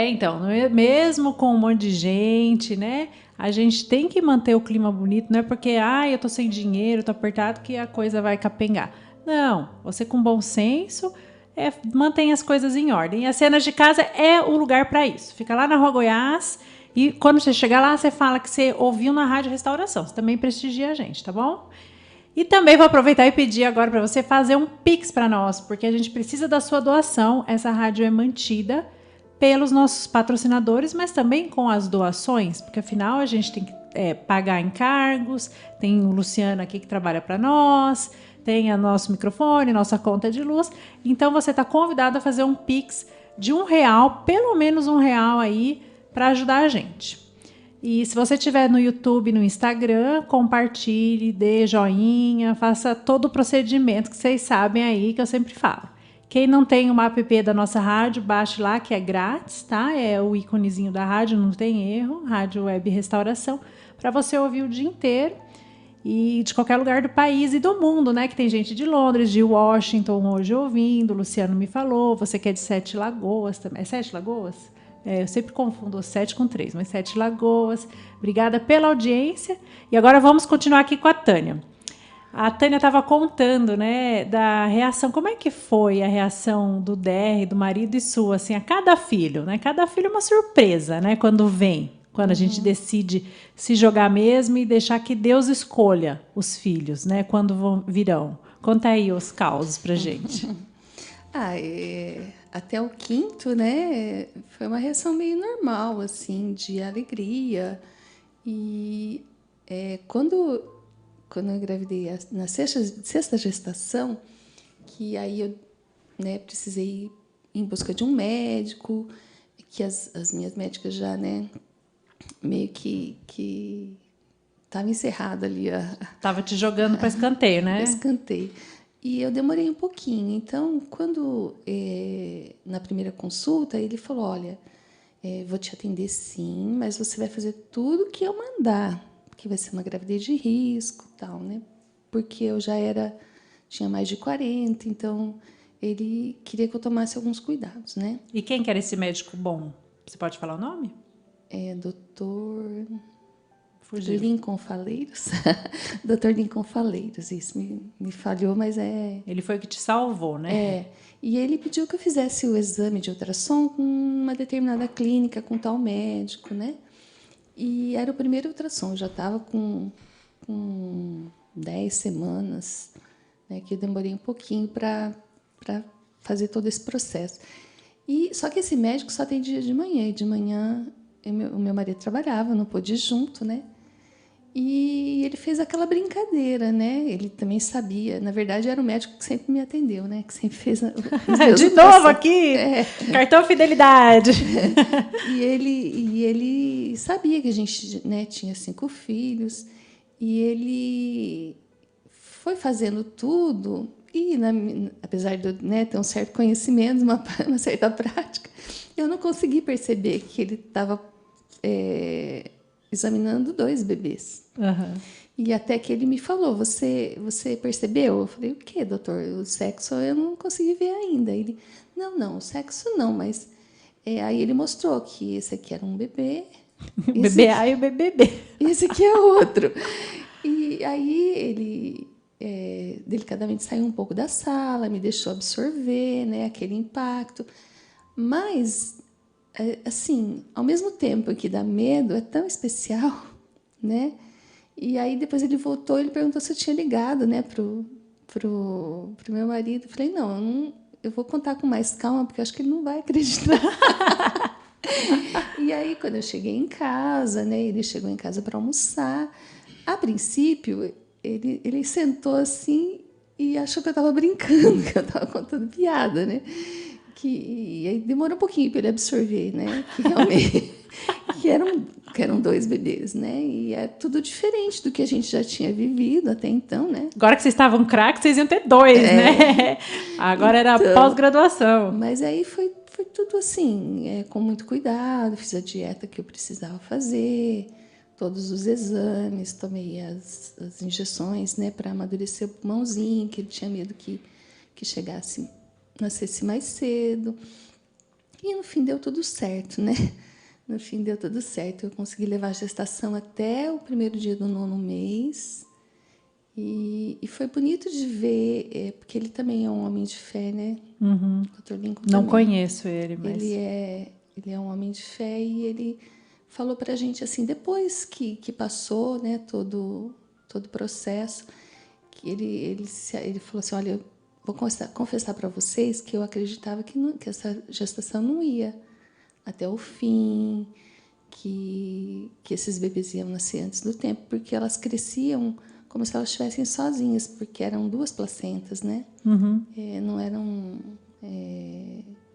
Então, mesmo com um monte de gente, né? A gente tem que manter o clima bonito, não é porque, eu tô sem dinheiro, tô apertado, que a coisa vai capengar. Não, você com bom senso mantém as coisas em ordem. E a Cenas de Casa é o lugar para isso. Fica lá na Rua Goiás e quando você chegar lá, você fala que você ouviu na Rádio Restauração. Você também prestigia a gente, tá bom? E também vou aproveitar e pedir agora para você fazer um Pix para nós, porque a gente precisa da sua doação. Essa rádio é mantida pelos nossos patrocinadores, mas também com as doações, porque afinal a gente tem que pagar encargos, tem o Luciano aqui que trabalha para nós, tem o nosso microfone, nossa conta de luz. Então você está convidado a fazer um Pix de R$1, pelo menos R$1 aí, para ajudar a gente. E se você estiver no YouTube, no Instagram, compartilhe, dê joinha, faça todo o procedimento que vocês sabem aí, que eu sempre falo. Quem não tem uma app da nossa rádio, baixe lá, que é grátis, tá? É o íconezinho da rádio, não tem erro. Rádio Web Restauração, para você ouvir o dia inteiro e de qualquer lugar do país e do mundo, né? Que tem gente de Londres, de Washington hoje ouvindo, o Luciano me falou, você que é de Sete Lagoas também. É Sete Lagoas? Eu sempre confundo 7 com 3, mas Sete Lagoas. Obrigada pela audiência. E agora vamos continuar aqui com a Tânia. A Tânia estava contando, né, da reação. Como é que foi a reação do DR, do marido e sua, assim, a cada filho, né? Cada filho é uma surpresa, né, quando a gente decide se jogar mesmo e deixar que Deus escolha os filhos, né, quando virão. Conta aí os causos pra gente. Até o quinto, né, foi uma reação meio normal, assim, de alegria. E quando eu engravidei na sexta gestação, que aí eu, né, precisei ir em busca de um médico, que as minhas médicas já, né, meio que estava encerrada ali. Estava te jogando para escanteio, né? Escanteio. E eu demorei um pouquinho. Então, quando, na primeira consulta, ele falou, olha, vou te atender sim, mas você vai fazer tudo que eu mandar, que vai ser uma gravidez de risco, tal, né? Porque eu tinha mais de 40, então ele queria que eu tomasse alguns cuidados, né? E quem que era esse médico bom? Você pode falar o nome? Doutor Fugiu. Lincoln Faleiros. Doutor Lincoln Faleiros, isso me falhou, mas Ele foi o que te salvou, né? E ele pediu que eu fizesse o exame de ultrassom com uma determinada clínica, com tal médico, né? E era o primeiro ultrassom, eu já estava com 10 semanas, né, que eu demorei um pouquinho para fazer todo esse processo. Só que esse médico só tem dia de manhã, e de manhã o meu marido trabalhava, não pôde ir junto, né? E ele fez aquela brincadeira, né? Ele também sabia, na verdade era o médico que sempre me atendeu, né? Que sempre fez de novo aqui, cartão fidelidade. E ele sabia que a gente, né, tinha 5 filhos, e ele foi fazendo tudo, e apesar de eu, né, ter um certo conhecimento, uma certa prática, eu não consegui perceber que ele estava examinando 2 bebês. Uhum. E até que ele me falou, você percebeu? Eu falei, o quê, doutor? O sexo eu não consegui ver ainda. Ele, não, o sexo não, mas... aí ele mostrou que esse aqui era um bebê. O bebê A e o bebê B. Esse aqui é outro. E aí ele delicadamente saiu um pouco da sala, me deixou absorver, né, aquele impacto. Mas, assim, ao mesmo tempo que dá medo, é tão especial, né? E aí depois ele voltou, ele perguntou se eu tinha ligado, né, pro meu marido. Eu falei, não, eu vou contar com mais calma, porque eu acho que ele não vai acreditar. E aí, quando eu cheguei em casa, né, ele chegou em casa para almoçar. A princípio, ele sentou assim e achou que eu estava brincando, que eu estava contando piada, né? E aí demorou um pouquinho para ele absorver, né? Que realmente que eram 2 bebês, né? E é tudo diferente do que a gente já tinha vivido até então, né? Agora que vocês estavam craques, vocês iam ter 2, né? Agora era pós-graduação. Mas aí foi tudo assim, com muito cuidado, fiz a dieta que eu precisava fazer, todos os exames, tomei as injeções, né, para amadurecer o pulmãozinho, que ele tinha medo que nascesse mais cedo. E no fim deu tudo certo, né? No fim deu tudo certo. Eu consegui levar a gestação até o 1º dia do 9º mês. E foi bonito de ver, porque ele também é um homem de fé, né? Uhum. Dr. Lincoln Não também. conheço ele, mas... Ele é um homem de fé e ele falou para a gente, assim, depois que passou, né, todo o processo, que ele falou assim, olha, eu vou confessar para vocês que eu acreditava que essa gestação não ia até o fim, que esses bebês iam nascer antes do tempo, porque elas cresciam como se elas estivessem sozinhas, porque eram 2 placentas, né? Uhum. Não eram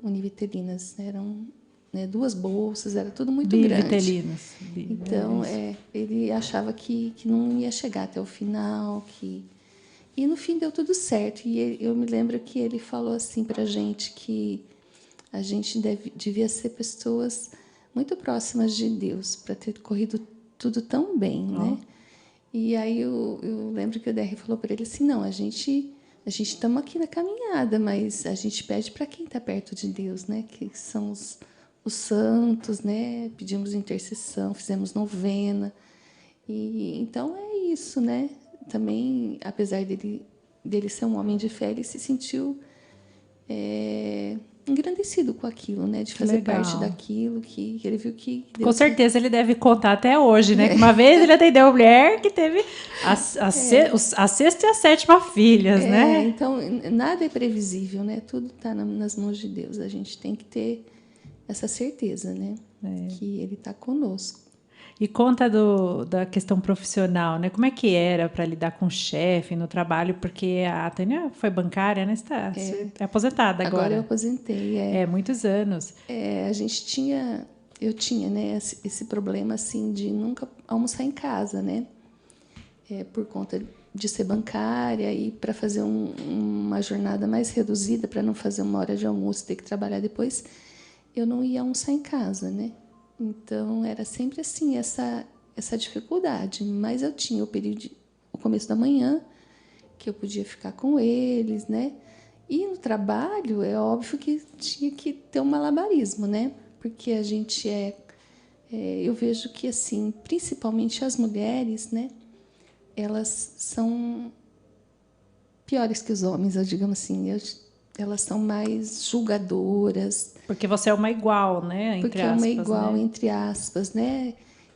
univitelinas, eram, né, 2 bolsas, era tudo muito grande. Bivitelinas. Então, ele achava que não ia chegar até o final, e no fim deu tudo certo. E eu me lembro que ele falou assim para a gente que a gente devia ser pessoas muito próximas de Deus para ter corrido tudo tão bem, né? E aí eu lembro que o DR falou para ele assim, não, a gente estamos aqui na caminhada, mas a gente pede para quem está perto de Deus, né? Que são os santos, né? Pedimos intercessão, fizemos novena. E então é isso, né? Também, apesar dele ser um homem de fé, ele se sentiu engrandecido com aquilo, né? De fazer parte daquilo, que ele viu que Deus... Com certeza ele deve contar até hoje, né? Que uma vez ele atendeu uma mulher que teve a 6ª e a 7ª filhas, né? Então, nada é previsível, né? Tudo está nas mãos de Deus. A gente tem que ter essa certeza, né? Que Ele está conosco. E conta da questão profissional, né? Como é que era para lidar com o chefe no trabalho? Porque a Tânia foi bancária, né? Você é aposentada agora. Agora eu aposentei. Muitos anos. Eu tinha, né, esse problema assim de nunca almoçar em casa, né? Por conta de ser bancária e para fazer uma jornada mais reduzida, para não fazer 1 hora de almoço e ter que trabalhar depois, eu não ia almoçar em casa, né? Então, era sempre assim, essa dificuldade. Mas eu tinha o começo da manhã, que eu podia ficar com eles, né? E no trabalho, é óbvio que tinha que ter um malabarismo, né? Porque a gente eu vejo que, assim, principalmente as mulheres, né? Elas são piores que os homens, eu digamos assim. Elas são mais julgadoras. Porque você é uma igual, né? Porque é uma igual, entre aspas, né?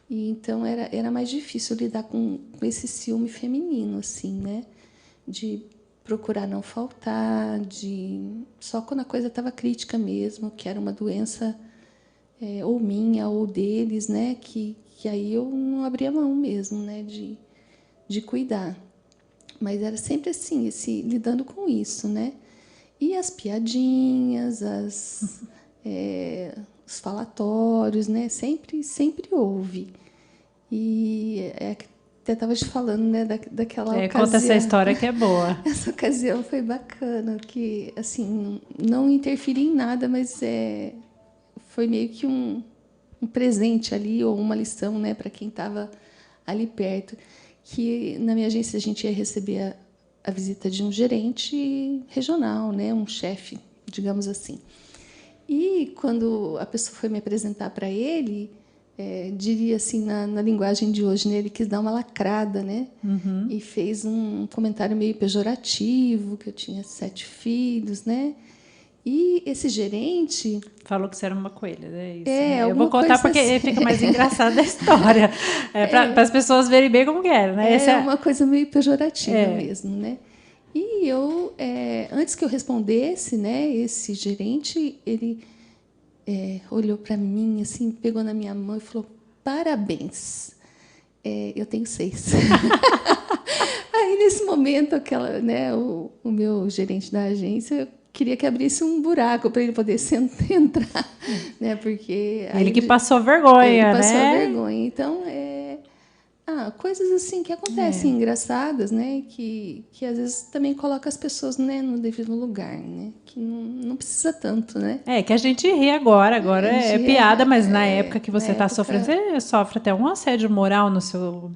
E então era mais difícil lidar com esse ciúme feminino, assim, né? De procurar não faltar, só quando a coisa estava crítica mesmo, que era uma doença ou minha ou deles, né? Que aí eu não abria mão mesmo, né? De cuidar. Mas era sempre assim, lidando com isso, né? E as piadinhas, os falatórios, né? Sempre houve. E até estava te falando, né, daquela ocasião. Conta essa história que é boa. Essa ocasião foi bacana, que assim, não interferi em nada, mas foi meio que um presente ali, ou uma lição, né, para quem estava ali perto. Que na minha agência a gente ia receber a visita de um gerente regional, né, um chefe, digamos assim. E quando a pessoa foi me apresentar para ele, diria assim, na linguagem de hoje, né, ele quis dar uma lacrada, né? Uhum. E fez um comentário meio pejorativo, que eu tinha 7 filhos, né? E esse gerente... Falou que você era uma coelha, né? Isso, né? Eu vou contar porque assim. fica mais engraçada a história. Para as pessoas verem bem como que era, né? É uma coisa meio pejorativa mesmo, né? E eu, antes que eu respondesse, né, esse gerente, ele olhou para mim, assim, pegou na minha mão e falou: parabéns, eu tenho 6. Aí, nesse momento, o meu gerente da agência queria que abrisse um buraco para ele poder entrar, né? Porque ele que passou vergonha, ele né? passou vergonha. Então, coisas assim que acontecem engraçadas, né? Que às vezes também coloca as pessoas, né, no devido lugar, né? Que não precisa tanto, né? Que a gente ri agora é piada, mas na época que você está época... sofrendo, você sofre até um assédio moral no seu,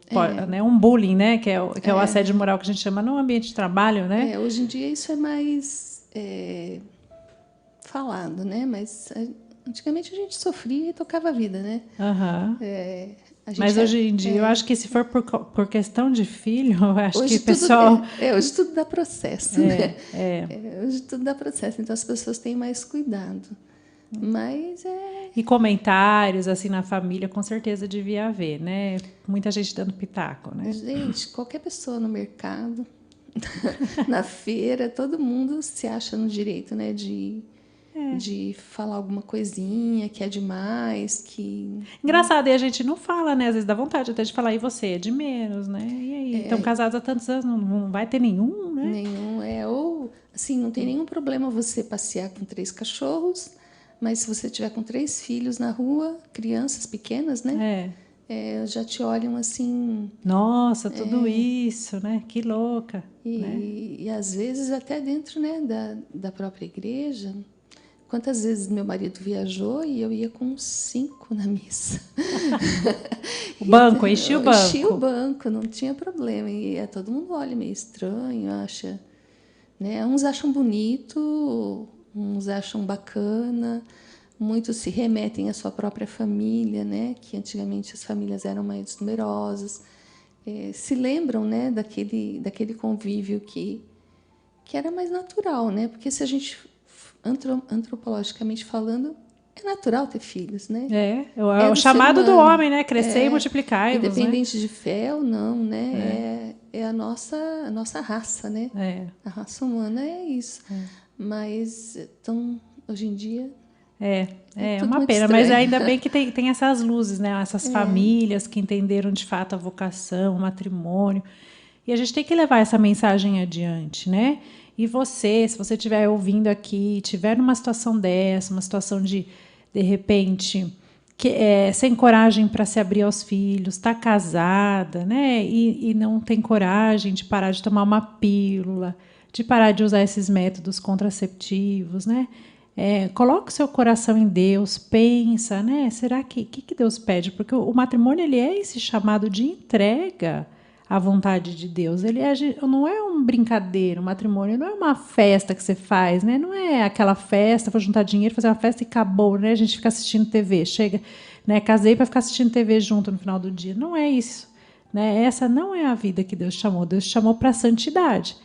né, um bullying, né? Que é o assédio moral que a gente chama no ambiente de trabalho, né? Hoje em dia isso é mais falado, né? Mas antigamente a gente sofria e tocava a vida, né? Uhum. Mas hoje em dia, eu acho que se for por questão de filho, eu acho que o pessoal... hoje tudo dá processo, né? Hoje tudo dá processo, então as pessoas têm mais cuidado. Mas E comentários, assim, na família, com certeza devia haver, né? Muita gente dando pitaco, né? Gente, qualquer pessoa no mercado, na feira, todo mundo se acha no direito, né? De falar alguma coisinha que é demais, que... Engraçado, e a gente não fala, né? Às vezes dá vontade até de falar, e você é de menos, né? E aí, estão casados há tantos anos, não vai ter nenhum, né? Nenhum, ou assim, não tem nenhum problema você passear com 3 cachorros, mas se você tiver com 3 filhos na rua, crianças pequenas, né? Já te olham assim... Nossa, tudo isso, né? Que louca. E às vezes até dentro, né, da própria igreja... Quantas vezes meu marido viajou e eu ia com 5 na missa. O banco, enchia o banco. Enchia o banco, não tinha problema. E todo mundo olha meio estranho, acha... Né? Uns acham bonito, uns acham bacana, muitos se remetem à sua própria família, né? Que antigamente as famílias eram mais numerosas. Se lembram, né, daquele convívio que era mais natural, né? Porque se a gente... antropologicamente falando, é natural ter filhos, né? É o chamado do homem, né? Crescer e multiplicar. Independente de fé ou não, né? É a nossa raça, né? A raça humana é isso. Mas, então, hoje em dia... É uma pena, estranho. mas ainda bem que tem essas luzes, né? Essas famílias que entenderam de fato a vocação, o matrimônio. E a gente tem que levar essa mensagem adiante, né? E você, se você estiver ouvindo aqui, estiver numa situação dessa, uma situação de repente, sem coragem para se abrir aos filhos, está casada, né? E não tem coragem de parar de tomar uma pílula, de parar de usar esses métodos contraceptivos, né? Coloca o seu coração em Deus, pensa, né? Será que Deus pede? Porque o matrimônio ele é esse chamado de entrega à vontade de Deus. Ele não é um brincadeira, o matrimônio não é uma festa que você faz, né? Não é aquela festa, vou juntar dinheiro, fazer uma festa e acabou, né? A gente fica assistindo TV, chega, né? Casei para ficar assistindo TV junto no final do dia. Não é isso, né? Essa não é a vida que Deus chamou. Deus chamou para a santidade.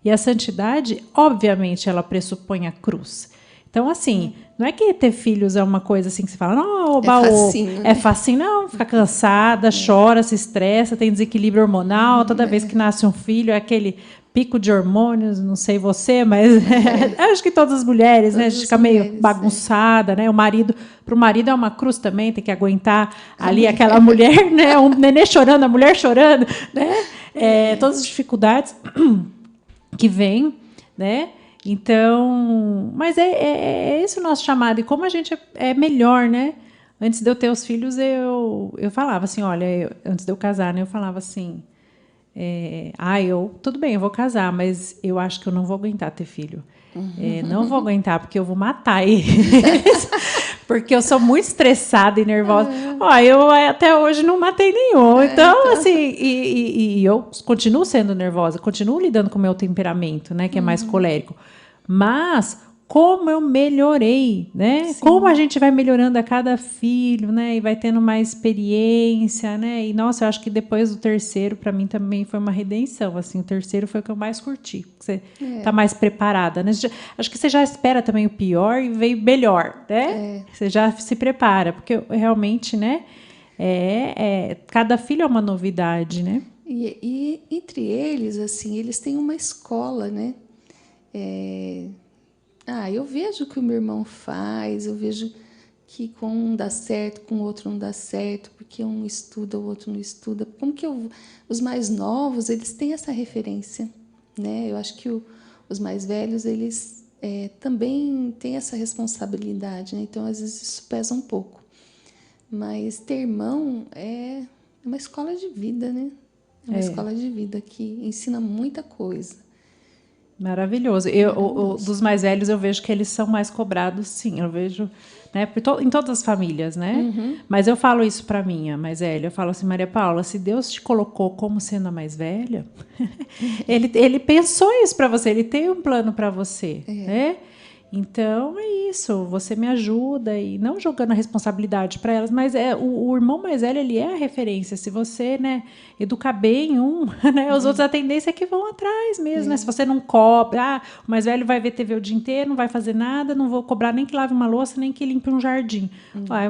E a santidade, obviamente, ela pressupõe a cruz. Então, assim, não é que ter filhos é uma coisa assim que você fala, não, é facinho, não, fica cansada, chora, se estressa, tem desequilíbrio hormonal, toda vez que nasce um filho é aquele pico de hormônios, não sei você, mas acho que todas as mulheres, né, a gente fica meio bagunçada, né? Para o marido é uma cruz também, tem que aguentar ali aquela mulher, né, um nenê chorando, a mulher chorando, né? Todas as dificuldades que vêm, né? Então, mas é esse o nosso chamado. E como a gente é melhor, né? Antes de eu ter os filhos, eu falava assim, olha, antes de eu casar, né, eu falava assim, tudo bem, eu vou casar, mas eu acho que eu não vou aguentar ter filho. Não vou aguentar, porque eu vou matar eles. Porque eu sou muito estressada e nervosa. Eu até hoje não matei nenhum. Então, assim, e eu continuo sendo nervosa, continuo lidando com o meu temperamento, né, que é mais colérico. Mas como eu melhorei, né? Sim. Como a gente vai melhorando a cada filho, né? E vai tendo mais experiência, né? E, nossa, eu acho que depois do terceiro, para mim, também foi uma redenção. Assim, o terceiro foi o que eu mais curti. Você está mais preparada, né? Acho que você já espera também o pior e veio melhor, né? Você já se prepara, porque realmente, né? Cada filho é uma novidade, né? E entre eles, assim, eles têm uma escola, né? Eu vejo o que o meu irmão faz, eu vejo que com um dá certo, com o outro não dá certo, porque um estuda, o outro não estuda. Como que os mais novos, eles têm essa referência, né? Eu acho que os mais velhos, eles também têm essa responsabilidade, né? Então, às vezes, isso pesa um pouco. Mas ter irmão é uma escola de vida, né? É uma escola de vida que ensina muita coisa. Maravilhoso. Dos mais velhos, eu vejo que eles são mais cobrados, sim. Eu vejo, né, em todas as famílias, né? Mas eu falo isso para minha mais velha. Eu falo assim, Maria Paula, se Deus te colocou como sendo a mais velha, ele pensou isso para você. Ele tem um plano para você, né? Então, é isso. Você me ajuda, e não jogando a responsabilidade para elas, mas o irmão mais velho, ele é a referência. Se você, né, educar bem né, os outros, a tendência é que vão atrás mesmo. Né? Se você não cobra, o mais velho vai ver TV o dia inteiro, não vai fazer nada, não vou cobrar nem que lave uma louça, nem que limpe um jardim.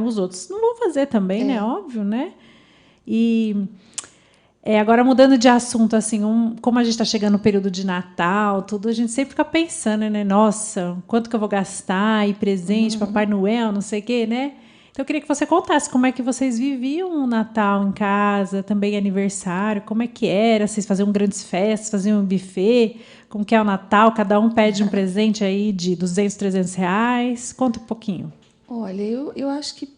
Os outros não vão fazer também, né? Óbvio, né? E... agora, mudando de assunto, assim, como a gente está chegando no período de Natal, tudo, a gente sempre fica pensando, né? Nossa, quanto que eu vou gastar, e presente, Papai Noel, não sei o quê, né? Então, eu queria que você contasse como é que vocês viviam o Natal em casa, também aniversário, como é que era? Vocês faziam grandes festas, faziam um buffet? Como que é o Natal? Cada um pede um presente aí de R$200, R$300? Conta um pouquinho. Olha, eu acho que,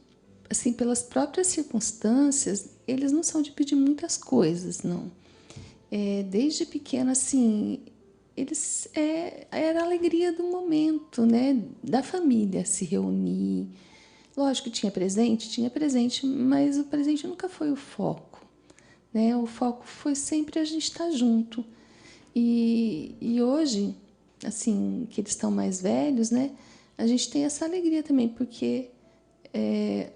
assim, pelas próprias circunstâncias, eles não são de pedir muitas coisas, não. Desde pequeno, assim, eles era a alegria do momento, né? Da família se reunir. Lógico que tinha presente, mas o presente nunca foi o foco, né? O foco foi sempre a gente estar junto. E hoje, assim, que eles estão mais velhos, né? A gente tem essa alegria também, porque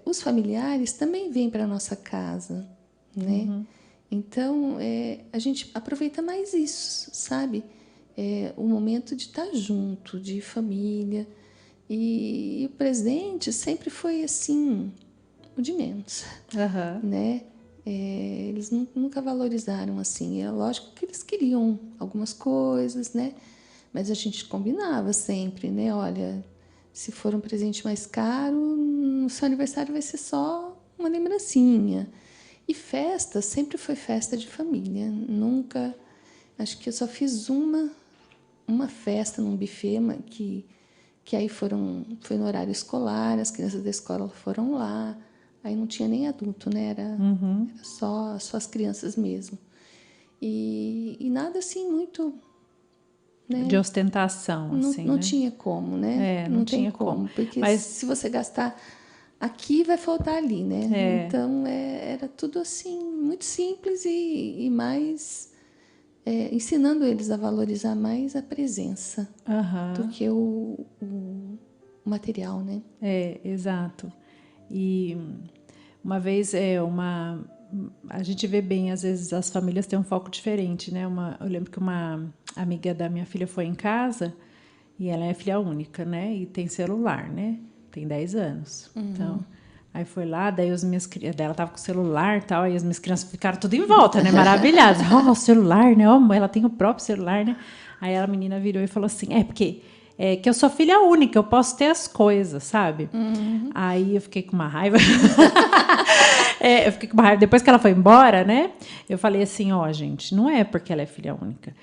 os familiares também vêm para a nossa casa, né? Então, a gente aproveita mais isso, sabe? O momento de estar junto, de família. E o presente sempre foi, assim, o de menos, né? Eles nunca valorizaram, assim. É lógico que eles queriam algumas coisas, né? Mas a gente combinava sempre, né? Olha, se for um presente mais caro, no seu aniversário vai ser só uma lembrancinha. E festa sempre foi festa de família. Nunca... Acho que eu só fiz uma festa num buffet que aí foi no horário escolar, as crianças da escola foram lá. Aí não tinha nem adulto, né? Era só as crianças mesmo. E nada assim muito... Né? De ostentação, assim, não né? tinha como, né? Não tem tinha como. Porque mas se você gastar aqui, vai faltar ali, né? Então, era tudo assim, muito simples e mais... ensinando eles a valorizar mais a presença do que o material, né? Exato. E uma vez, a gente vê bem, às vezes as famílias têm um foco diferente, né? Eu lembro que uma amiga da minha filha foi em casa e ela é filha única, né? E tem celular, né? Tem 10 anos. Então, aí foi lá, daí ela tava com o celular e tal, aí as minhas crianças ficaram tudo em volta, né? Maravilhadas. O celular, né? Ela tem o próprio celular, né? Aí a menina virou e falou assim, porque que eu sou filha única, eu posso ter as coisas, sabe? Aí eu fiquei com uma raiva. Eu fiquei com uma raiva. Depois que ela foi embora, né? Eu falei assim, gente, não é porque ela é filha única.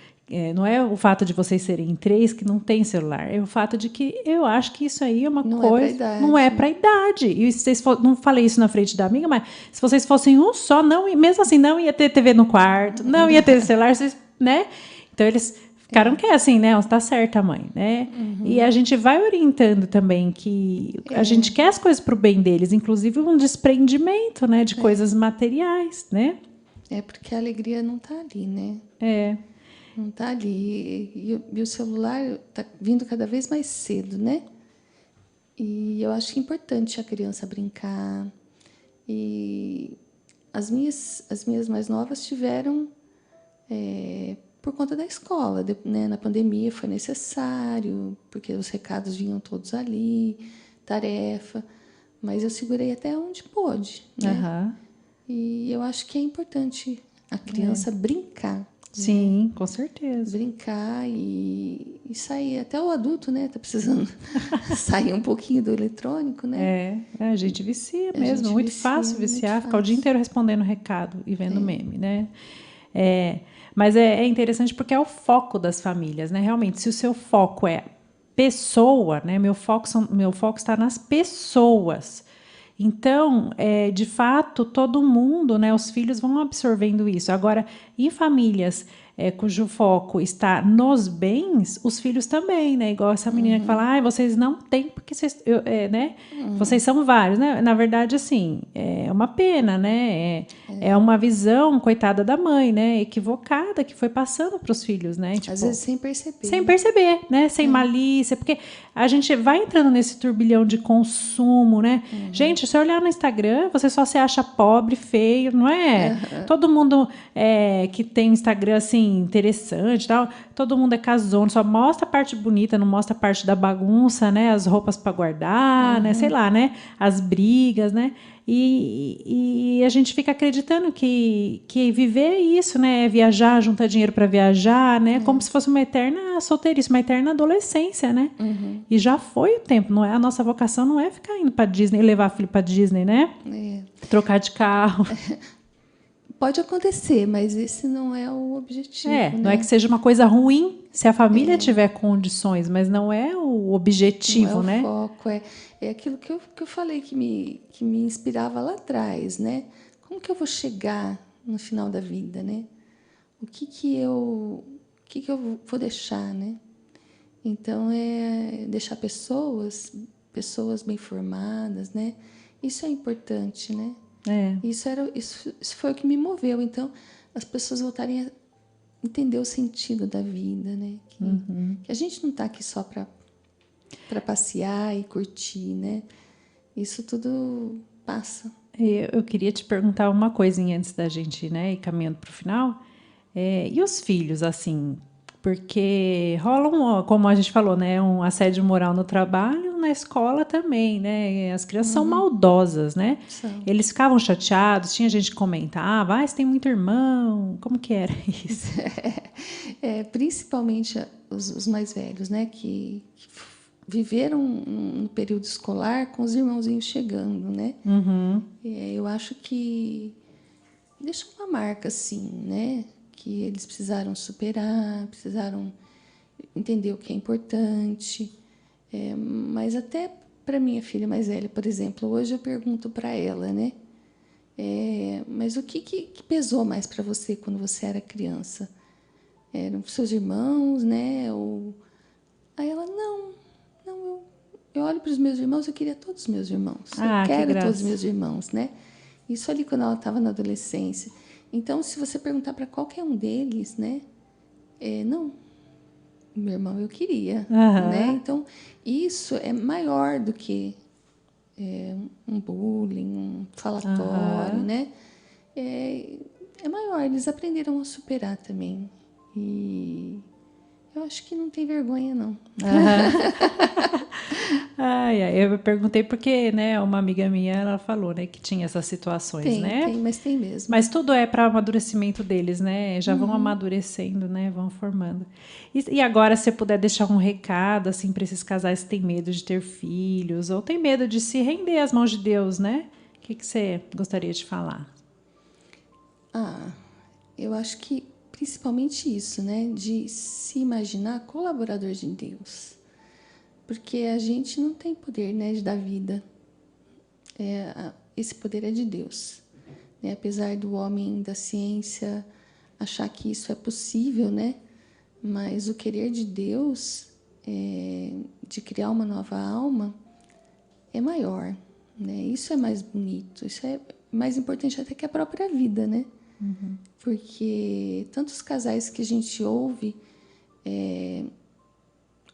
Não é o fato de vocês serem 3 que não tem celular. É o fato de que eu acho que isso aí é uma coisa... Não é para idade. E vocês não falei isso na frente da amiga, mas se vocês fossem um só, mesmo assim, não ia ter TV no quarto, não ia ter celular, né? Então, eles... ficaram que assim, né? Está certa, mãe, né? E a gente vai orientando também que a gente quer as coisas para o bem deles, inclusive um desprendimento, né? De coisas materiais, né? Porque a alegria não está ali, né? Não está ali. E o celular está vindo cada vez mais cedo, né? E eu acho importante a criança brincar. E as minhas mais novas tiveram... por conta da escola, né? Na pandemia foi necessário, porque os recados vinham todos ali, tarefa, mas eu segurei até onde pôde, né? E eu acho que é importante a criança brincar. Sim, com certeza. Brincar e sair. Até o adulto, né? Tá precisando sair um pouquinho do eletrônico, né? A gente vicia A mesmo. gente Muito vicia, fácil muito viciar, ficar o dia fácil. inteiro respondendo recado e vendo meme, né? Mas é interessante porque é o foco das famílias, né? Realmente, se o seu foco é pessoa, né? Meu foco está nas pessoas. Então, de fato, todo mundo, né? Os filhos vão absorvendo isso. Agora, em famílias cujo foco está nos bens, os filhos também, né? Igual essa menina que fala, vocês não têm, porque vocês, né? Vocês são vários, né? Na verdade, assim, é uma pena, né? É uma visão, coitada da mãe, né? Equivocada, que foi passando para os filhos, né? Tipo, Às vezes sem perceber. sem perceber, né? Sem malícia, porque a gente vai entrando nesse turbilhão de consumo, né? Gente, se você olhar no Instagram, você só se acha pobre, feio, não é? Todo mundo que tem Instagram, assim, interessante, tal, todo mundo é casona, só mostra a parte bonita, não mostra a parte da bagunça, né? As roupas para guardar, né? Sei lá, né? As brigas, né? E a gente fica acreditando que viver é isso, né? É viajar, juntar dinheiro para viajar, né? Como se fosse uma eterna solteirice, uma eterna adolescência, né? E já foi o tempo, não é? A nossa vocação não é ficar indo para Disney, levar filho para Disney, né? Trocar de carro. Pode acontecer, mas esse não é o objetivo. Não é que seja uma coisa ruim se a família tiver condições, mas não é o objetivo, não é né? o foco, é aquilo que eu falei que me inspirava lá atrás, né? Como que eu vou chegar no final da vida, né? O que eu vou deixar, né? Então, é deixar pessoas bem formadas, né? Isso é importante, né? Isso foi o que me moveu. Então, as pessoas voltarem a entender o sentido da vida, né? Que a gente não está aqui só para passear e curtir, né? Isso tudo passa. Eu queria te perguntar uma coisinha antes da gente, né, ir caminhando para o final. E os filhos, assim, porque rola como a gente falou, né, um assédio moral no trabalho, na escola também, né? As crianças são maldosas, né? Eles ficavam chateados, tinha gente que comentava, você tem muito irmão, como que era isso? Principalmente os mais velhos, né, que viveram no período escolar com os irmãozinhos chegando, né? Eu acho que deixa uma marca, assim, né? Que eles precisaram superar, precisaram entender o que é importante. Mas até para minha filha mais velha, por exemplo, hoje eu pergunto para ela, né? Mas o que pesou mais para você quando você era criança? Eram seus irmãos, né? Aí ela, não, eu olho para os meus irmãos, eu queria todos os meus irmãos. Eu quero todos os meus irmãos, né? Isso ali quando ela estava na adolescência. Então, se você perguntar para qualquer um deles, né? Não, meu irmão eu queria, né? Então, isso é maior do que um bullying, um falatório, né? É maior, eles aprenderam a superar também. E eu acho que não tem vergonha, não. Eu perguntei porque, né, uma amiga minha, ela falou, né, que tinha essas situações, né? Mas tem mesmo. Mas tudo é para amadurecimento deles, né? Já vão amadurecendo, né? Vão formando. E agora, se você puder deixar um recado, assim, para esses casais que têm medo de ter filhos ou têm medo de se render às mãos de Deus, né? O que você gostaria de falar? Eu acho que principalmente isso, né? De se imaginar colaborador de Deus. Porque a gente não tem poder, né, de dar vida. Esse poder é de Deus. Né? Apesar do homem da ciência achar que isso é possível, né? Mas o querer de Deus de criar uma nova alma é maior. Né? Isso é mais bonito, isso é mais importante até que a própria vida, né? Porque tantos casais que a gente ouve...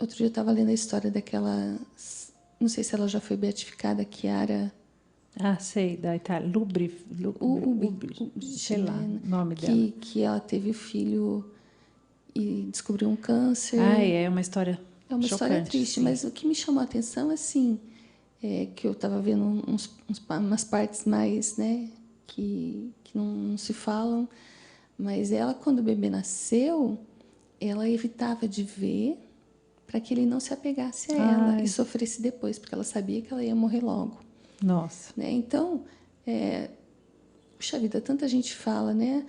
Outro dia eu estava lendo a história daquela... Não sei se ela já foi beatificada, Chiara... sei, da Itália. Lubri, sei lá o nome dela. Que ela teve filho e descobriu um câncer. É uma história É uma chocante, história triste, sim. mas o que me chamou a atenção, assim, que eu estava vendo umas partes mais, né, que não se falam, Mas ela, quando o bebê nasceu, ela evitava de ver para que ele não se apegasse a ela e sofresse depois, porque ela sabia que ela ia morrer logo. Nossa. Né? Então, puxa vida, tanta gente fala, né?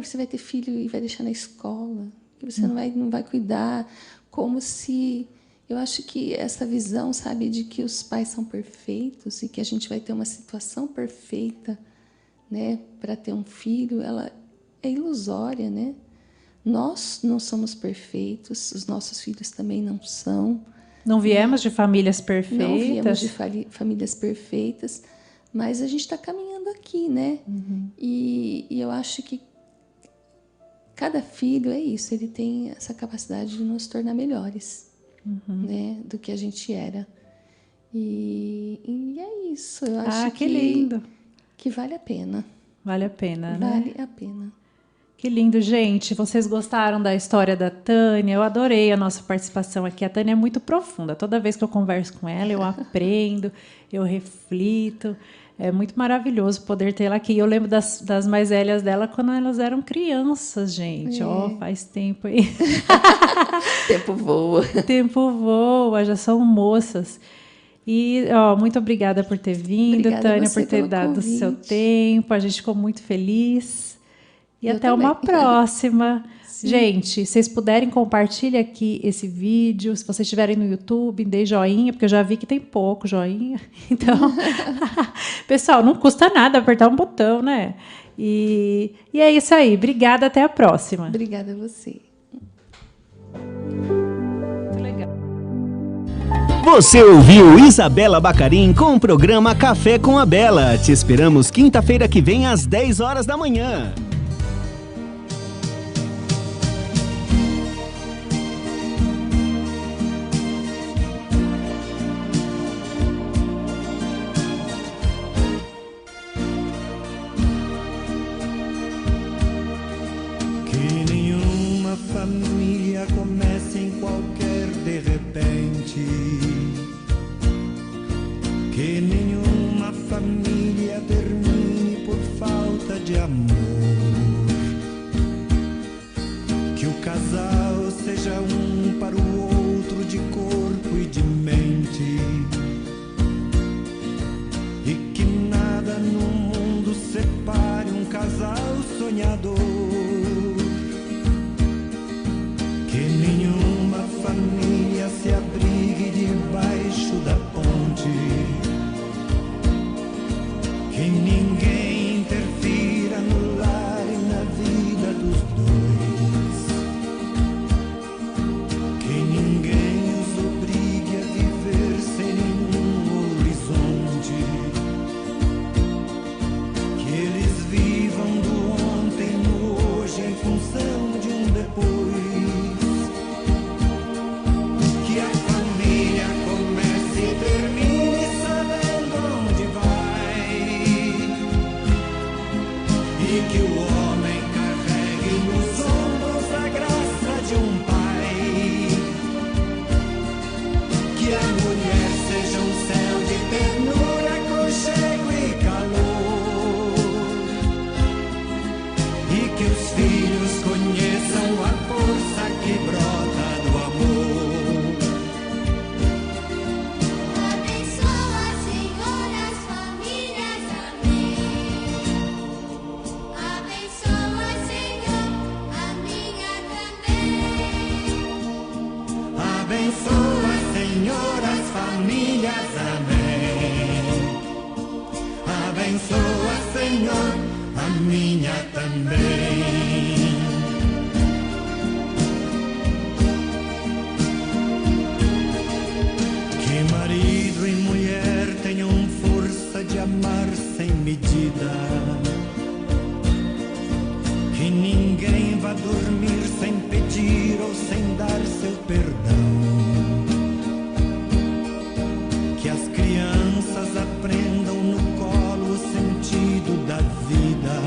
Você vai ter filho e vai deixar na escola, que você não vai cuidar, como se... Eu acho que essa visão, sabe, de que os pais são perfeitos e que a gente vai ter uma situação perfeita, né, para ter um filho, ela é ilusória, né? Nós não somos perfeitos, os nossos filhos também não são. Não viemos de famílias perfeitas. Não viemos de famílias perfeitas, mas a gente está caminhando aqui, né? Uhum. E eu acho que cada filho é isso, ele tem essa capacidade de nos tornar melhores, né, do que a gente era. E é isso, eu acho que lindo. Que vale a pena. Vale a pena, né? Vale a pena. Que lindo, gente. Vocês gostaram da história da Tânia? Eu adorei a nossa participação aqui. A Tânia é muito profunda. Toda vez que eu converso com ela, eu aprendo, eu reflito. É muito maravilhoso poder tê-la aqui. Eu lembro das mais velhas dela quando elas eram crianças, gente. Faz tempo aí. Tempo voa. Tempo voa, já são moças. E muito obrigada por ter vindo, Obrigada Tânia, por ter dado o seu tempo. A gente ficou muito feliz. E até uma próxima. Gente, se vocês puderem, compartilhem aqui esse vídeo. Se vocês estiverem no YouTube, dê joinha, porque eu já vi que tem pouco joinha. Então, pessoal, não custa nada apertar um botão, né? E é isso aí. Obrigada, até a próxima. Obrigada a você. Muito legal. Você ouviu Isabela Bacarin com o programa Café com a Bela. Te esperamos quinta-feira que vem às 10 horas da manhã. Família comece em qualquer de repente, que nenhuma família termine por falta de amor, que o casal seja um para o outro de corpo e de mente, e que nada no mundo separe um casal sonhador. Nenhuma família se abrigue debaixo da ponte, que ninguém interfira no lar e na vida dos dois, que ninguém os obrigue a viver sem nenhum horizonte, que eles vivam do ontem no hoje em função de um depois. Que o homem carregue nos ombros a graça de um pai, que a mulher seja um céu de ternura, aconchego e calor, e que os filhos conheçam a força que brota do amor. Abençoa, Senhor, as famílias, amém. Abençoa, Senhor, a minha também. Que marido e mulher tenham força de amar sem medida, que ninguém vá dormir sem pedir ou sem dar seu perdão, que as crianças aprendam no colo o sentido da vida,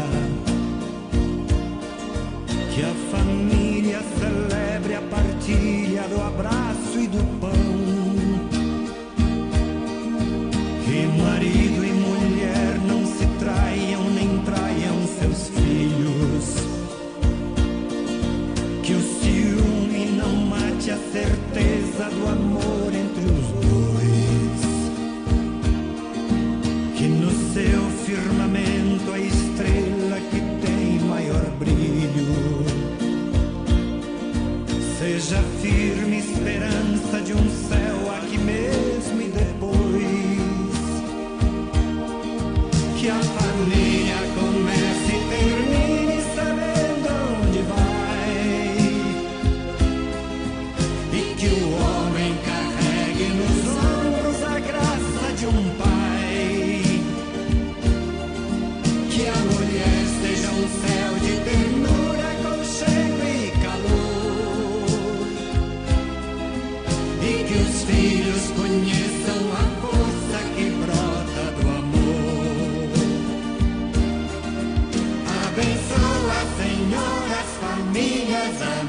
que a família celebre a partilha do abraço e do pão, que marido e mulher não se traiam nem traiam seus filhos, seja firme esperança de um céu aqui mesmo e depois que a família comece e termine sabendo onde vai, e que o homem carregue nos ombros a graça de um pai, que a mulher seja um céu de ternura, aconchego e calor, e que os filhos conheçam a força que brota do amor. Abençoa, Senhor, as famílias.